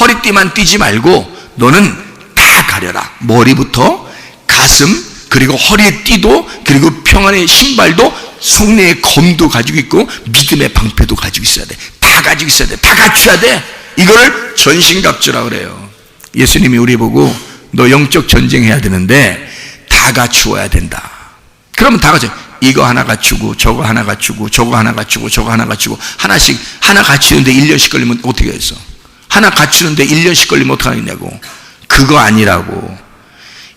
허리띠만 띠지 말고, 너는 다 가려라. 머리부터 가슴, 그리고 허리에 띠도, 그리고 평안의 신발도, 성령의 검도 가지고 있고 믿음의 방패도 가지고 있어야 돼. 다 가지고 있어야 돼. 다 갖춰야 돼. 이걸 전신갑주라 그래요. 예수님이 우리 보고 너 영적 전쟁해야 되는데 다 갖추어야 된다. 그러면 다 갖춰. 이거 하나 갖추고 저거 하나 갖추고 저거 하나 갖추고 저거 하나 갖추고 하나씩, 하나 갖추는데 1년씩 걸리면 어떻게 했어? 하나 갖추는데 1년씩 걸리면 어떡하겠냐고. 그거 아니라고.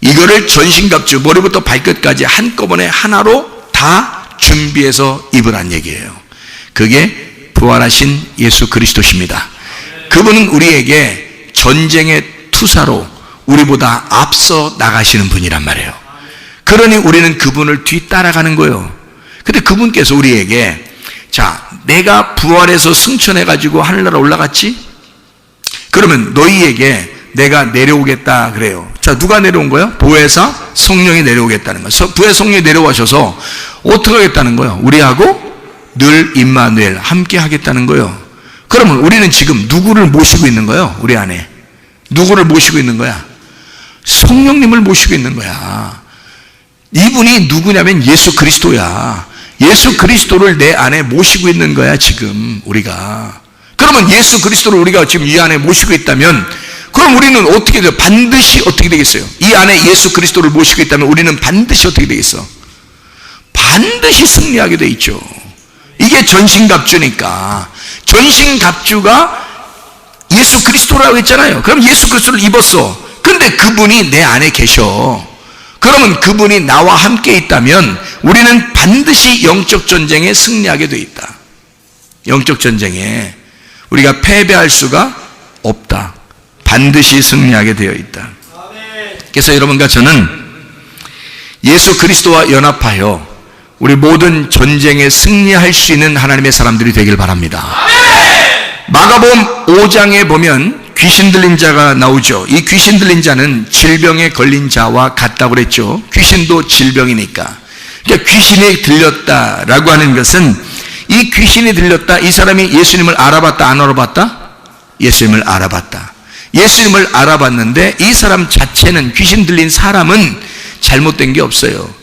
이거를 전신갑주, 머리부터 발끝까지 한꺼번에 하나로 다 준비해서 입으란 얘기예요. 그게 부활하신 예수 그리스도십니다. 그분은 우리에게 전쟁의 투사로 우리보다 앞서 나가시는 분이란 말이에요. 그러니 우리는 그분을 뒤따라가는 거예요. 근데 그분께서 우리에게, 자, 내가 부활해서 승천해가지고 하늘나라 올라갔지? 그러면 너희에게 내가 내려오겠다 그래요. 자, 누가 내려온 거예요? 보혜사 성령이 내려오겠다는 거예요. 보혜 성령이 내려오셔서 어떻게 하겠다는 거예요? 우리하고 늘 임마누엘 함께 하겠다는 거예요. 그러면 우리는 지금 누구를 모시고 있는 거예요? 우리 안에 누구를 모시고 있는 거야? 성령님을 모시고 있는 거야. 이분이 누구냐면 예수 그리스도야. 예수 그리스도를 내 안에 모시고 있는 거야 지금 우리가. 그러면 예수 그리스도를 우리가 지금 이 안에 모시고 있다면, 그럼 우리는 어떻게 돼요? 반드시 어떻게 되겠어요? 이 안에 예수 그리스도를 모시고 있다면 우리는 반드시 어떻게 되겠어? 반드시 승리하게 돼 있죠. 이게 전신갑주니까. 전신갑주가 예수 그리스도라고 했잖아요. 그럼 예수 그리스도를 입었어. 근데 그분이 내 안에 계셔. 그러면 그분이 나와 함께 있다면 우리는 반드시 영적 전쟁에 승리하게 돼 있다. 영적 전쟁에 우리가 패배할 수가 없다. 반드시 승리하게 되어 있다. 그래서 여러분과 저는 예수 그리스도와 연합하여 우리 모든 전쟁에 승리할 수 있는 하나님의 사람들이 되길 바랍니다. 마가복음 5장에 보면 귀신 들린 자가 나오죠. 이 귀신 들린 자는 질병에 걸린 자와 같다고 그랬죠. 귀신도 질병이니까. 그러니까 귀신이 들렸다라고 하는 것은, 이 귀신이 들렸다, 이 사람이 예수님을 알아봤다 안 알아봤다? 예수님을 알아봤다. 예수님을 알아봤는데 이 사람 자체는, 귀신 들린 사람은 잘못된 게 없어요.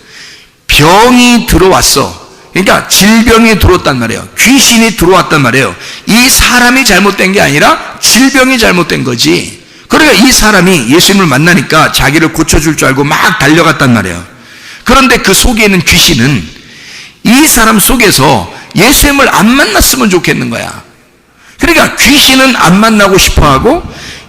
병이 들어왔어. 그러니까 질병이 들어왔단 말이에요. 귀신이 들어왔단 말이에요. 이 사람이 잘못된 게 아니라 질병이 잘못된 거지. 그러니까 이 사람이 예수님을 만나니까 자기를 고쳐줄 줄 알고 막 달려갔단 말이에요. 그런데 그 속에 있는 귀신은 이 사람 속에서 예수님을 안 만났으면 좋겠는 거야. 그러니까 귀신은 안 만나고 싶어하고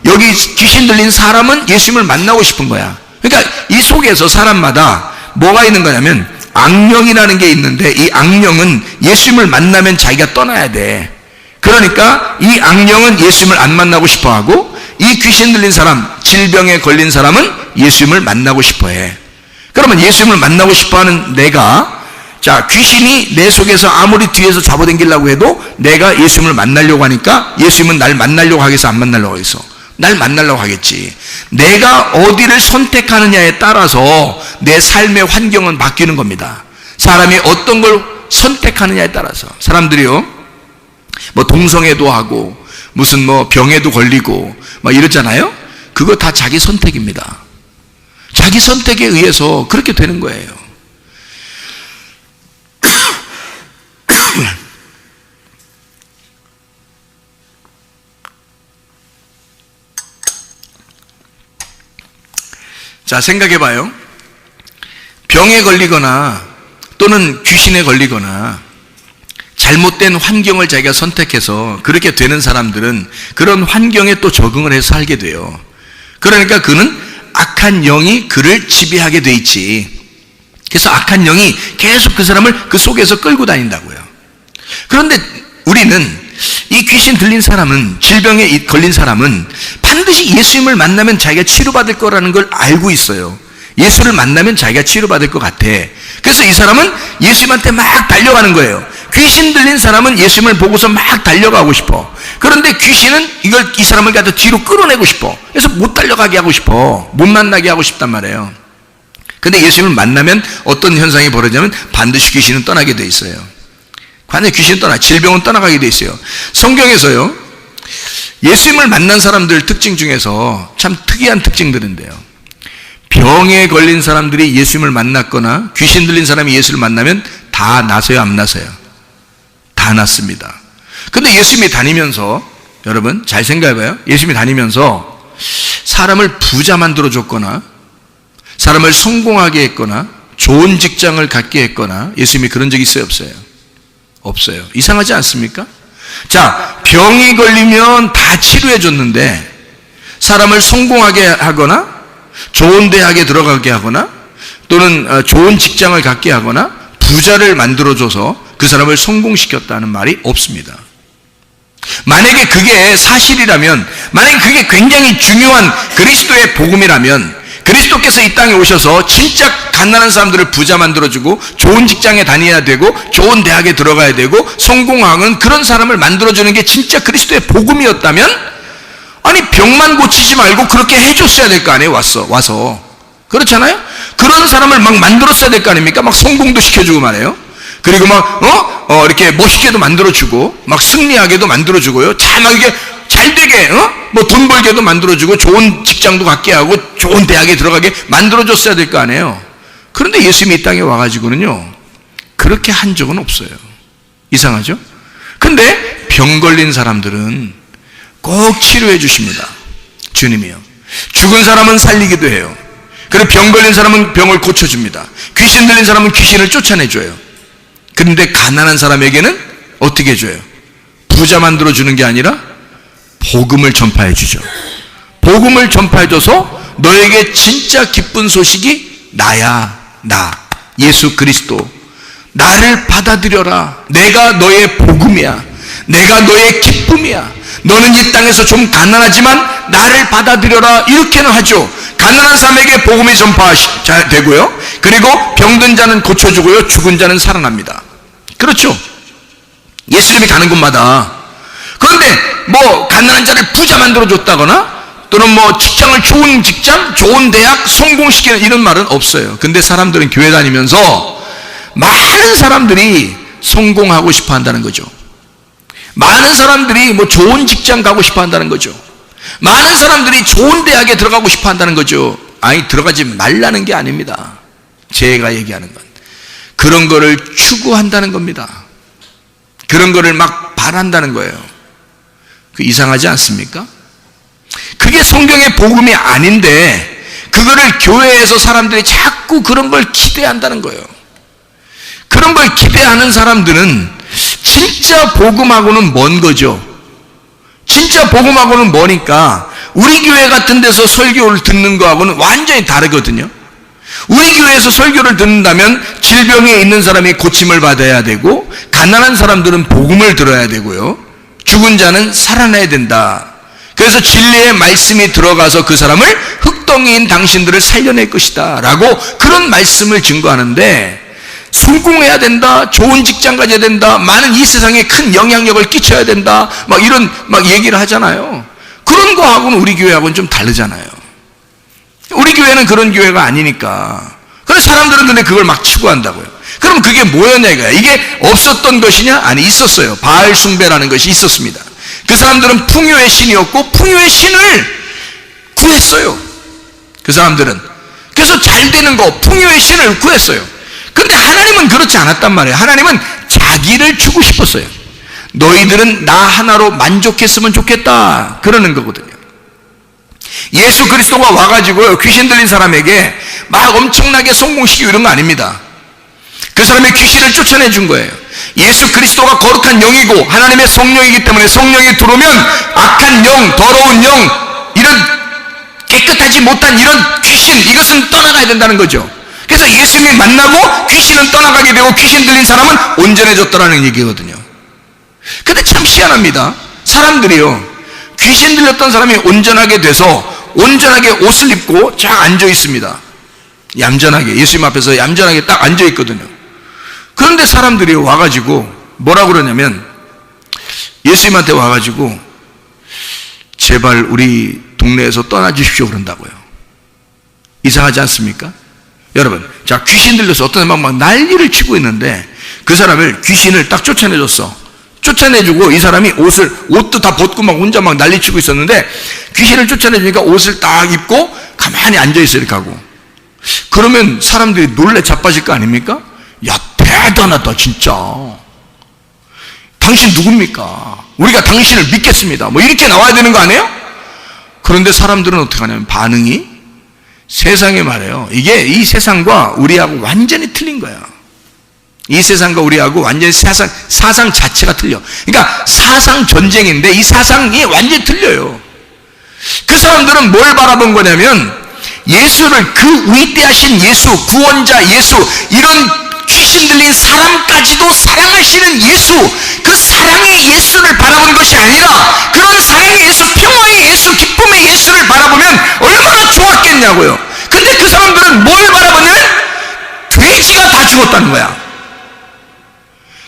여기 귀신 들린 사람은 예수님을 만나고 싶은 거야. 그러니까 이 속에서 사람마다 뭐가 있는 거냐면 악령이라는 게 있는데, 이 악령은 예수님을 만나면 자기가 떠나야 돼. 그러니까 이 악령은 예수님을 안 만나고 싶어하고, 이 귀신 들린 사람, 질병에 걸린 사람은 예수님을 만나고 싶어해. 그러면 예수님을 만나고 싶어하는 내가, 자, 귀신이 내 속에서 아무리 뒤에서 잡아당기려고 해도 내가 예수님을 만나려고 하니까 예수님은 날 만나려고 하겠어, 안 만나려고 하겠어? 날 만나려고 하겠지. 내가 어디를 선택하느냐에 따라서 내 삶의 환경은 바뀌는 겁니다. 사람이 어떤 걸 선택하느냐에 따라서. 사람들이요, 뭐 동성애도 하고 무슨 뭐 병에도 걸리고 막 이러잖아요. 그거 다 자기 선택입니다. 자기 선택에 의해서 그렇게 되는 거예요. 자, 생각해봐요. 병에 걸리거나 또는 귀신에 걸리거나 잘못된 환경을 자기가 선택해서 그렇게 되는 사람들은 그런 환경에 또 적응을 해서 살게 돼요. 그러니까 그는 악한 영이 그를 지배하게 돼 있지. 그래서 악한 영이 계속 그 사람을 그 속에서 끌고 다닌다고요. 그런데 우리는 이 귀신 들린 사람은, 질병에 걸린 사람은 반드시 예수님을 만나면 자기가 치료받을 거라는 걸 알고 있어요. 예수를 만나면 자기가 치료받을 것 같아. 그래서 이 사람은 예수님한테 막 달려가는 거예요. 귀신 들린 사람은 예수님을 보고서 막 달려가고 싶어. 그런데 귀신은 이 사람을 갖다 뒤로 끌어내고 싶어. 그래서 못 달려가게 하고 싶어. 못 만나게 하고 싶단 말이에요. 근데 예수님을 만나면 어떤 현상이 벌어지냐면 반드시 귀신은 떠나게 돼 있어요. 반드시 귀신은 질병은 떠나가게 돼 있어요. 성경에서요, 예수님을 만난 사람들 특징 중에서 참 특이한 특징들인데요, 병에 걸린 사람들이 예수님을 만났거나 귀신 들린 사람이 예수를 만나면 다 나서요, 안 나서요? 다 났습니다. 근데 예수님이 다니면서, 여러분 잘 생각해봐요. 예수님이 다니면서 사람을 부자 만들어줬거나 사람을 성공하게 했거나 좋은 직장을 갖게 했거나 예수님이 그런 적이 있어요, 없어요? 없어요. 이상하지 않습니까? 자, 병이 걸리면 다 치료해 줬는데 사람을 성공하게 하거나 좋은 대학에 들어가게 하거나 또는 좋은 직장을 갖게 하거나 부자를 만들어줘서 그 사람을 성공시켰다는 말이 없습니다. 만약에 그게 사실이라면, 만약에 그게 굉장히 중요한 그리스도의 복음이라면, 그리스도께서 이 땅에 오셔서 진짜 가난한 사람들을 부자 만들어주고 좋은 직장에 다녀야 되고 좋은 대학에 들어가야 되고 성공하는 그런 사람을 만들어주는 게 진짜 그리스도의 복음이었다면, 아니 병만 고치지 말고 그렇게 해줬어야 될 거 아니에요. 와서 그렇잖아요. 그런 사람을 막 만들었어야 될 거 아닙니까? 막 성공도 시켜주고 말이에요. 그리고 막 이렇게 멋있게도 만들어주고 막 승리하게도 만들어주고요, 이게 잘되게 뭐 돈 벌게도 만들어주고 좋은 직장도 갖게 하고 좋은 대학에 들어가게 만들어줬어야 될 거 아니에요. 그런데 예수님이 이 땅에 와가지고는요 그렇게 한 적은 없어요. 이상하죠? 근데 병 걸린 사람들은 꼭 치료해 주십니다. 주님이요. 죽은 사람은 살리기도 해요. 그리고 병 걸린 사람은 병을 고쳐줍니다. 귀신 들린 사람은 귀신을 쫓아내줘요. 그런데 가난한 사람에게는 어떻게 해줘요? 부자 만들어주는 게 아니라 복음을 전파해 주죠. 복음을 전파해 줘서 너에게 진짜 기쁜 소식이 나야, 나 예수 그리스도, 나를 받아들여라. 내가 너의 복음이야. 내가 너의 기쁨이야. 너는 이 땅에서 좀 가난하지만 나를 받아들여라. 이렇게는 하죠. 가난한 사람에게 복음이 전파되고요, 그리고 병든 자는 고쳐주고요, 죽은 자는 살아납니다. 그렇죠? 예수님이 가는 곳마다. 그런데 뭐 가난한 자를 부자 만들어줬다거나 또는 뭐 좋은 직장, 좋은 대학 성공시키는 이런 말은 없어요. 근데 사람들은 교회 다니면서 많은 사람들이 성공하고 싶어 한다는 거죠. 많은 사람들이 뭐 좋은 직장 가고 싶어 한다는 거죠. 많은 사람들이 좋은 대학에 들어가고 싶어 한다는 거죠. 아니, 들어가지 말라는 게 아닙니다. 제가 얘기하는 건 그런 거를 추구한다는 겁니다. 그런 거를 막 바란다는 거예요. 그 이상하지 않습니까? 그게 성경의 복음이 아닌데 그거를 교회에서 사람들이 자꾸 그런 걸 기대한다는 거예요. 그런 걸 기대하는 사람들은 진짜 복음하고는 먼 거죠. 진짜 복음하고는 머니까 우리 교회 같은 데서 설교를 듣는 거하고는 완전히 다르거든요. 우리 교회에서 설교를 듣는다면 질병에 있는 사람이 고침을 받아야 되고 가난한 사람들은 복음을 들어야 되고요, 죽은 자는 살아나야 된다. 그래서 진리의 말씀이 들어가서 그 사람을 흙덩이인 당신들을 살려낼 것이다 라고 그런 말씀을 증거하는데, 성공해야 된다, 좋은 직장 가져야 된다, 많은 이 세상에 큰 영향력을 끼쳐야 된다, 막 이런 얘기를 하잖아요. 그런 거하고는 우리 교회하고는 좀 다르잖아요. 우리 교회는 그런 교회가 아니니까. 그래서 사람들은 근데 그걸 막 추구한다고요. 그럼 그게 뭐였냐 이거야. 이게 없었던 것이냐? 아니, 있었어요. 바알 숭배라는 것이 있었습니다. 그 사람들은 풍요의 신이었고 풍요의 신을 구했어요. 그 사람들은. 그래서 잘 되는 거, 풍요의 신을 구했어요. 그런데 하나님은 그렇지 않았단 말이에요. 하나님은 자기를 주고 싶었어요. 너희들은 나 하나로 만족했으면 좋겠다, 그러는 거거든요. 예수 그리스도가 와가지고요, 귀신 들린 사람에게 막 엄청나게 성공시키고 이런 거 아닙니다. 그 사람의 귀신을 쫓아내 준 거예요. 예수 그리스도가 거룩한 영이고 하나님의 성령이기 때문에 성령이 들어오면 악한 영, 더러운 영, 이런 깨끗하지 못한 이런 귀신, 이것은 떠나가야 된다는 거죠. 그래서 예수님이 만나고 귀신은 떠나가게 되고 귀신 들린 사람은 온전해졌더라는 얘기거든요. 근데 참 희한합니다. 사람들이요, 귀신 들렸던 사람이 온전하게 돼서 온전하게 옷을 입고 쫙 앉아 있습니다. 얌전하게, 예수님 앞에서 얌전하게 딱 앉아 있거든요. 그런데 사람들이 와가지고 뭐라고 그러냐면, 예수님한테 와가지고 제발 우리 동네에서 떠나주십시오 그런다고요. 이상하지 않습니까? 여러분, 자, 귀신 들려서 어떤 사람은 막 난리를 치고 있는데 그 사람을, 귀신을 딱 쫓아내줬어. 쫓아내주고 이 사람이 옷도 다 벗고 막 혼자 막 난리치고 있었는데 귀신을 쫓아내주니까 옷을 딱 입고 가만히 앉아있어, 이렇게 하고. 그러면 사람들이 놀래 자빠질 거 아닙니까? 야, 대단하다 진짜, 당신 누굽니까? 우리가 당신을 믿겠습니다, 뭐 이렇게 나와야 되는 거 아니에요? 그런데 사람들은 어떻게 하냐면 반응이, 세상에 말해요, 이게 이 세상과 우리하고 완전히 틀린 거야. 이 세상과 우리하고 완전히 사상 자체가 틀려. 그러니까 사상 전쟁인데 이 사상이 완전히 틀려요. 그 사람들은 뭘 바라본 거냐면, 예수를, 그 위대하신 예수, 구원자 예수, 이런 귀신 들린 사람까지도 사랑하시는 예수, 그 사랑의 예수를 바라보는 것이 아니라 그런 사랑의 예수, 평화의 예수, 기쁨의 예수를 바라보면 얼마나 좋았겠냐고요. 근데 그 사람들은 뭘 바라보냐면 돼지가 다 죽었다는 거야.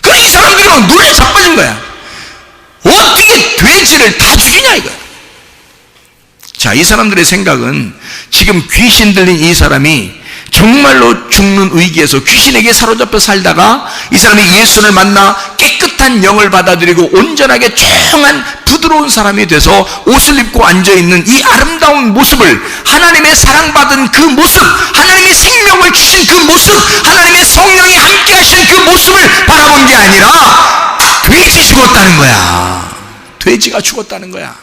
그래서 이 사람들이 막 놀래 자빠진 거야. 어떻게 돼지를 다 죽이냐 이거야. 자, 이 사람들의 생각은 지금 귀신 들린 이 사람이 정말로 죽는 위기에서 귀신에게 사로잡혀 살다가 이 사람이 예수를 만나 깨끗한 영을 받아들이고 온전하게 조용한 부드러운 사람이 돼서 옷을 입고 앉아있는 이 아름다운 모습을, 하나님의 사랑받은 그 모습, 하나님이 생명을 주신 그 모습, 하나님의 성령이 함께 하신 그 모습을 바라본 게 아니라 돼지 죽었다는 거야. 돼지가 죽었다는 거야.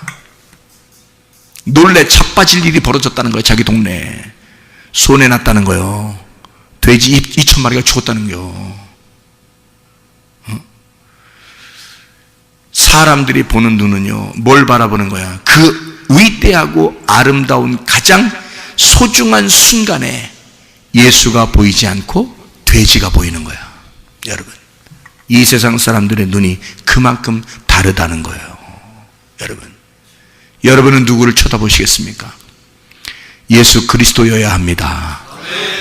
놀래 자빠질 일이 벌어졌다는 거야. 자기 동네에 손해났다는 거요. 돼지 2,000마리가 죽었다는 거. 사람들이 보는 눈은요, 뭘 바라보는 거야? 그 위대하고 아름다운 가장 소중한 순간에 예수가 보이지 않고 돼지가 보이는 거야. 여러분, 이 세상 사람들의 눈이 그만큼 다르다는 거예요. 여러분은 누구를 쳐다보시겠습니까? 예수 그리스도여야 합니다.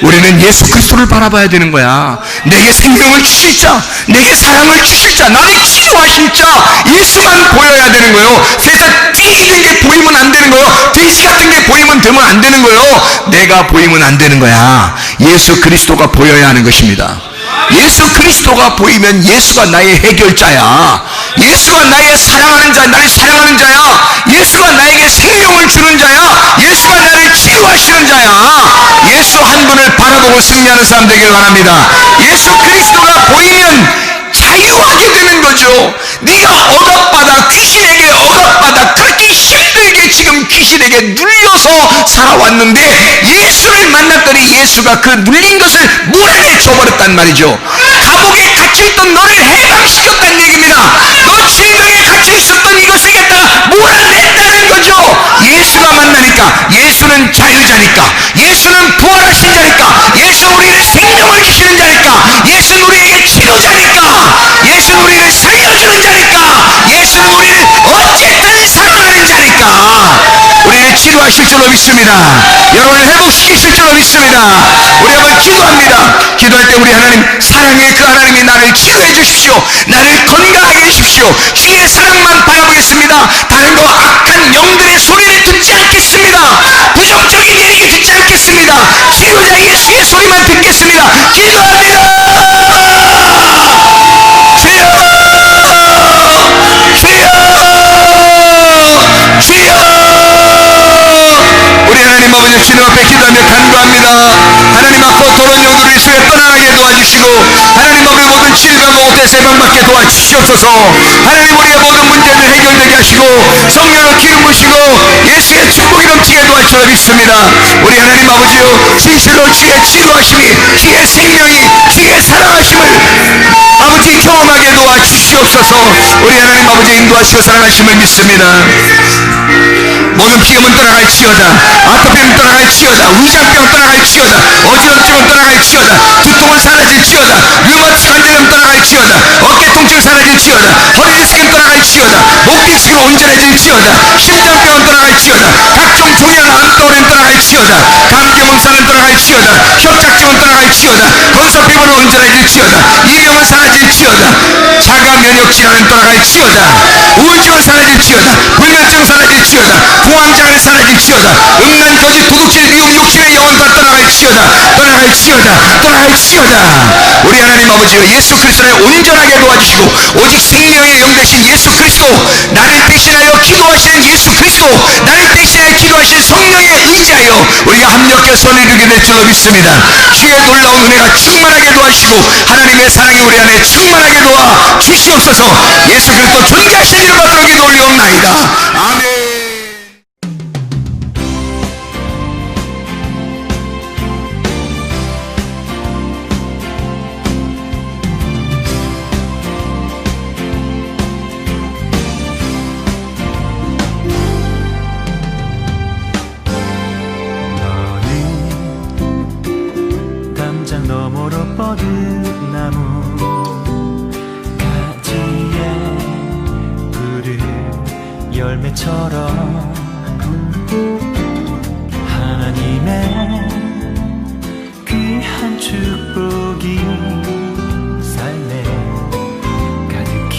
우리는 예수 그리스도를 바라봐야 되는 거야. 내게 생명을 주실 자, 내게 사랑을 주실 자, 나를 치료하실 자, 예수만 보여야 되는 거예요. 세상 띠는 게 보이면 안 되는 거예요. 돼지 같은 게 보이면 되면 안 되는 거예요. 내가 보이면 안 되는 거야. 예수 그리스도가 보여야 하는 것입니다. 예수 그리스도가 보이면 예수가 나의 해결자야. 예수가 나의 사랑하는 자, 나를 사랑하는 자야. 예수가 나에게 생명을 주는 자야. 예수가 나를 치유하시는 자야. 예수 한 분을 바라보고 승리하는 사람 되길 바랍니다. 예수 그리스도가 보이면 자유하게 되는 거죠. 네가 억압받아, 귀신에게 억압받아, 그렇게 힘들게 지금 귀신에게 눌려서 살아왔는데 예수를 만났더니 예수가 그 눌린 것을 몰아내줘버렸단 말이죠. 감옥에 갇혀있던 너를 해방시켰다는 얘기입니다. 너 질병에 갇혀있었던 이것을 갖다가 몰아냈다는 거죠. 예수가 만나니까, 예수는 자유자니까, 예수는 부활하신 자니까, 예수는 우리에게 생명을 주시는 자니까, 예수는 우리에게 치료자니까, 예수는 우리를 살려주는 자니까, 예수는 우리를 어쨌든 사랑하는 자니까 우리를 치료하실 줄로 믿습니다. 여러분을 회복시키실 줄로 믿습니다. 우리 한번 기도합니다. 기도할 때 우리 하나님, 사랑의 그 하나님이 나를 치료해 주십시오. 나를 건강하게 해주십시오. 주의 사랑만 바라보겠습니다. 다른 거 악한 영들의 소리를 듣지 않겠습니다. 부정적인 얘기 듣지 않겠습니다. 치료자 예수의 소리만 듣겠습니다. 기도합니다. 주여, 주여, 문제에서 해방받게 도와주시옵소서. 하나님, 우리의 모든 문제를 해결되게 하시고 성령을 기름 부으시고 예수의 축복이 넘치게 도와주시라 믿습니다. 우리 하나님 아버지여, 진실로 주의 치유하심이, 주의 생명이, 주의 사랑하심을 아버지 경험하게 도와주시옵소서. 우리 하나님 아버지 인도하시고 사랑하심을 믿습니다. 모든 피임은 떠나갈지어다, 아토피는 떠나갈지어다, 위장병 떠나갈지어다, 어지럼증은 떠나갈지어다, 두통은 사라질지어다, 류마티스 관절염 떠나갈지어다, 어깨 통증 사라질지어다, 허리 디스크는 떠나갈지어다, 목 디스크는 온전해질지어다, 심장병은 떠나갈지어다, 각종 종양 암덩어리는 떠나갈지어다, 감기 문사는 떠나갈지어다, 협착증은 떠나갈지어다, 건석 피부는 온전해질지어다, 이병은 사라질지어다, 자가 면역 질환은 떠나갈지어다, 우울증은 사라질지어다, 불면증 사라질지어다, 공황장애 사라질지어다, 음란 거짓 도둑질 미움 욕심의 영혼 다 떠나갈지어다, 떠나갈지어다, 떠나갈지어다. 우리 하나님 아버지여, 예수 그리스도를 온전하게 도와주시고 오직 생명의 영 되신 예수 그리스도, 나를 대신하여 기도하시는 예수 그리스도, 나를 대신하여 기도하시는 성령에 의지하여 우리가 합력해 선을 이루게 될 줄로 믿습니다. 주의 놀라운 은혜가 충만하게 도와주시고 하나님의 사랑이 우리 안에 충만하게 도와 주시옵소서. 예수 그리스도 존귀하신 이름 받들어 기도 올리옵나이다. 아멘. 너머로 뻗은 나무 가지에 푸른 열매처럼 하나님의 귀한 축복이 삶에 가득히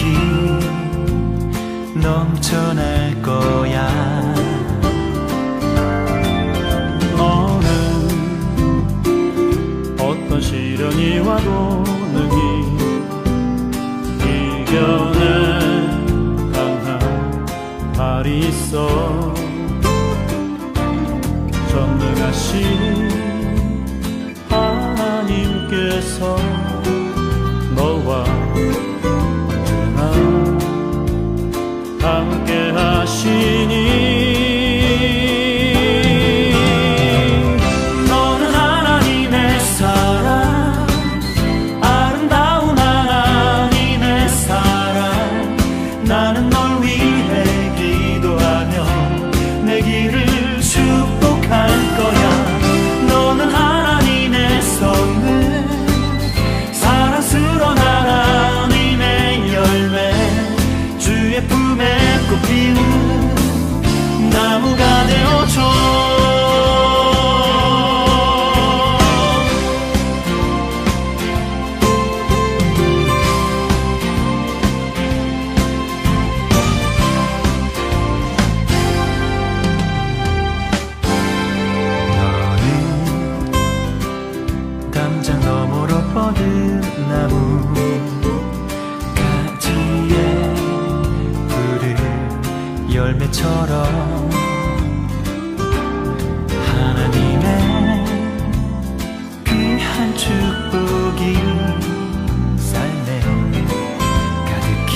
넘쳐날 거야. 어떤 시련이 와도 능히 이겨낼 강한 발이 있어. 전능하신 하나님께서 너와 언제나 함께 하시니 나무가 되어줘. 너는 담장 너머로 뻗은 나무 가지에 푸른 열매처럼 하나님의 귀한 축복이 삶에 가득히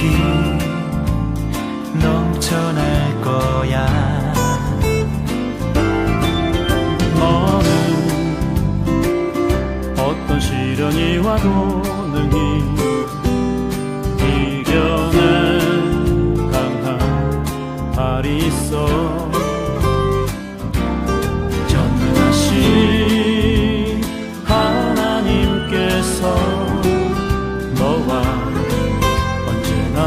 넘쳐날 거야. 너는 어떤 시련이 와도 능히 이겨낼 강한 발이 있어. 전능하신 하나님께서 너와 언제나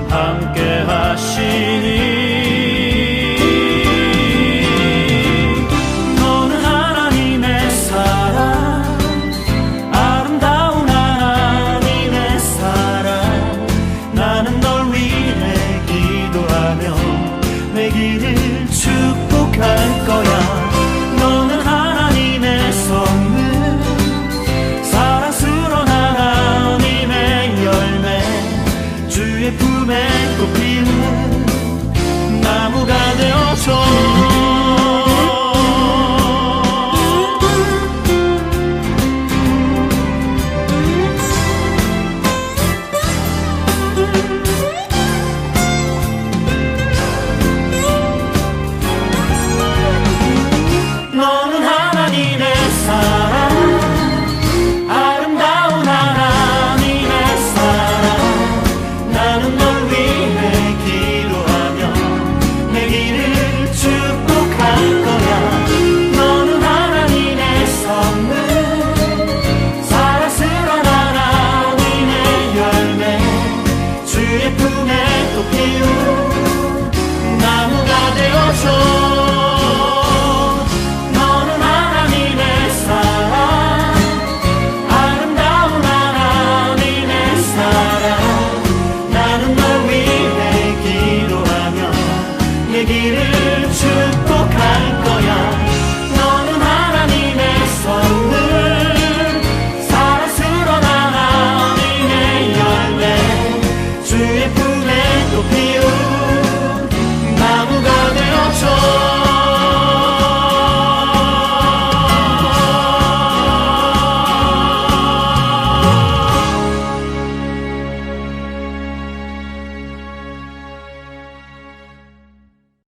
함께 하시니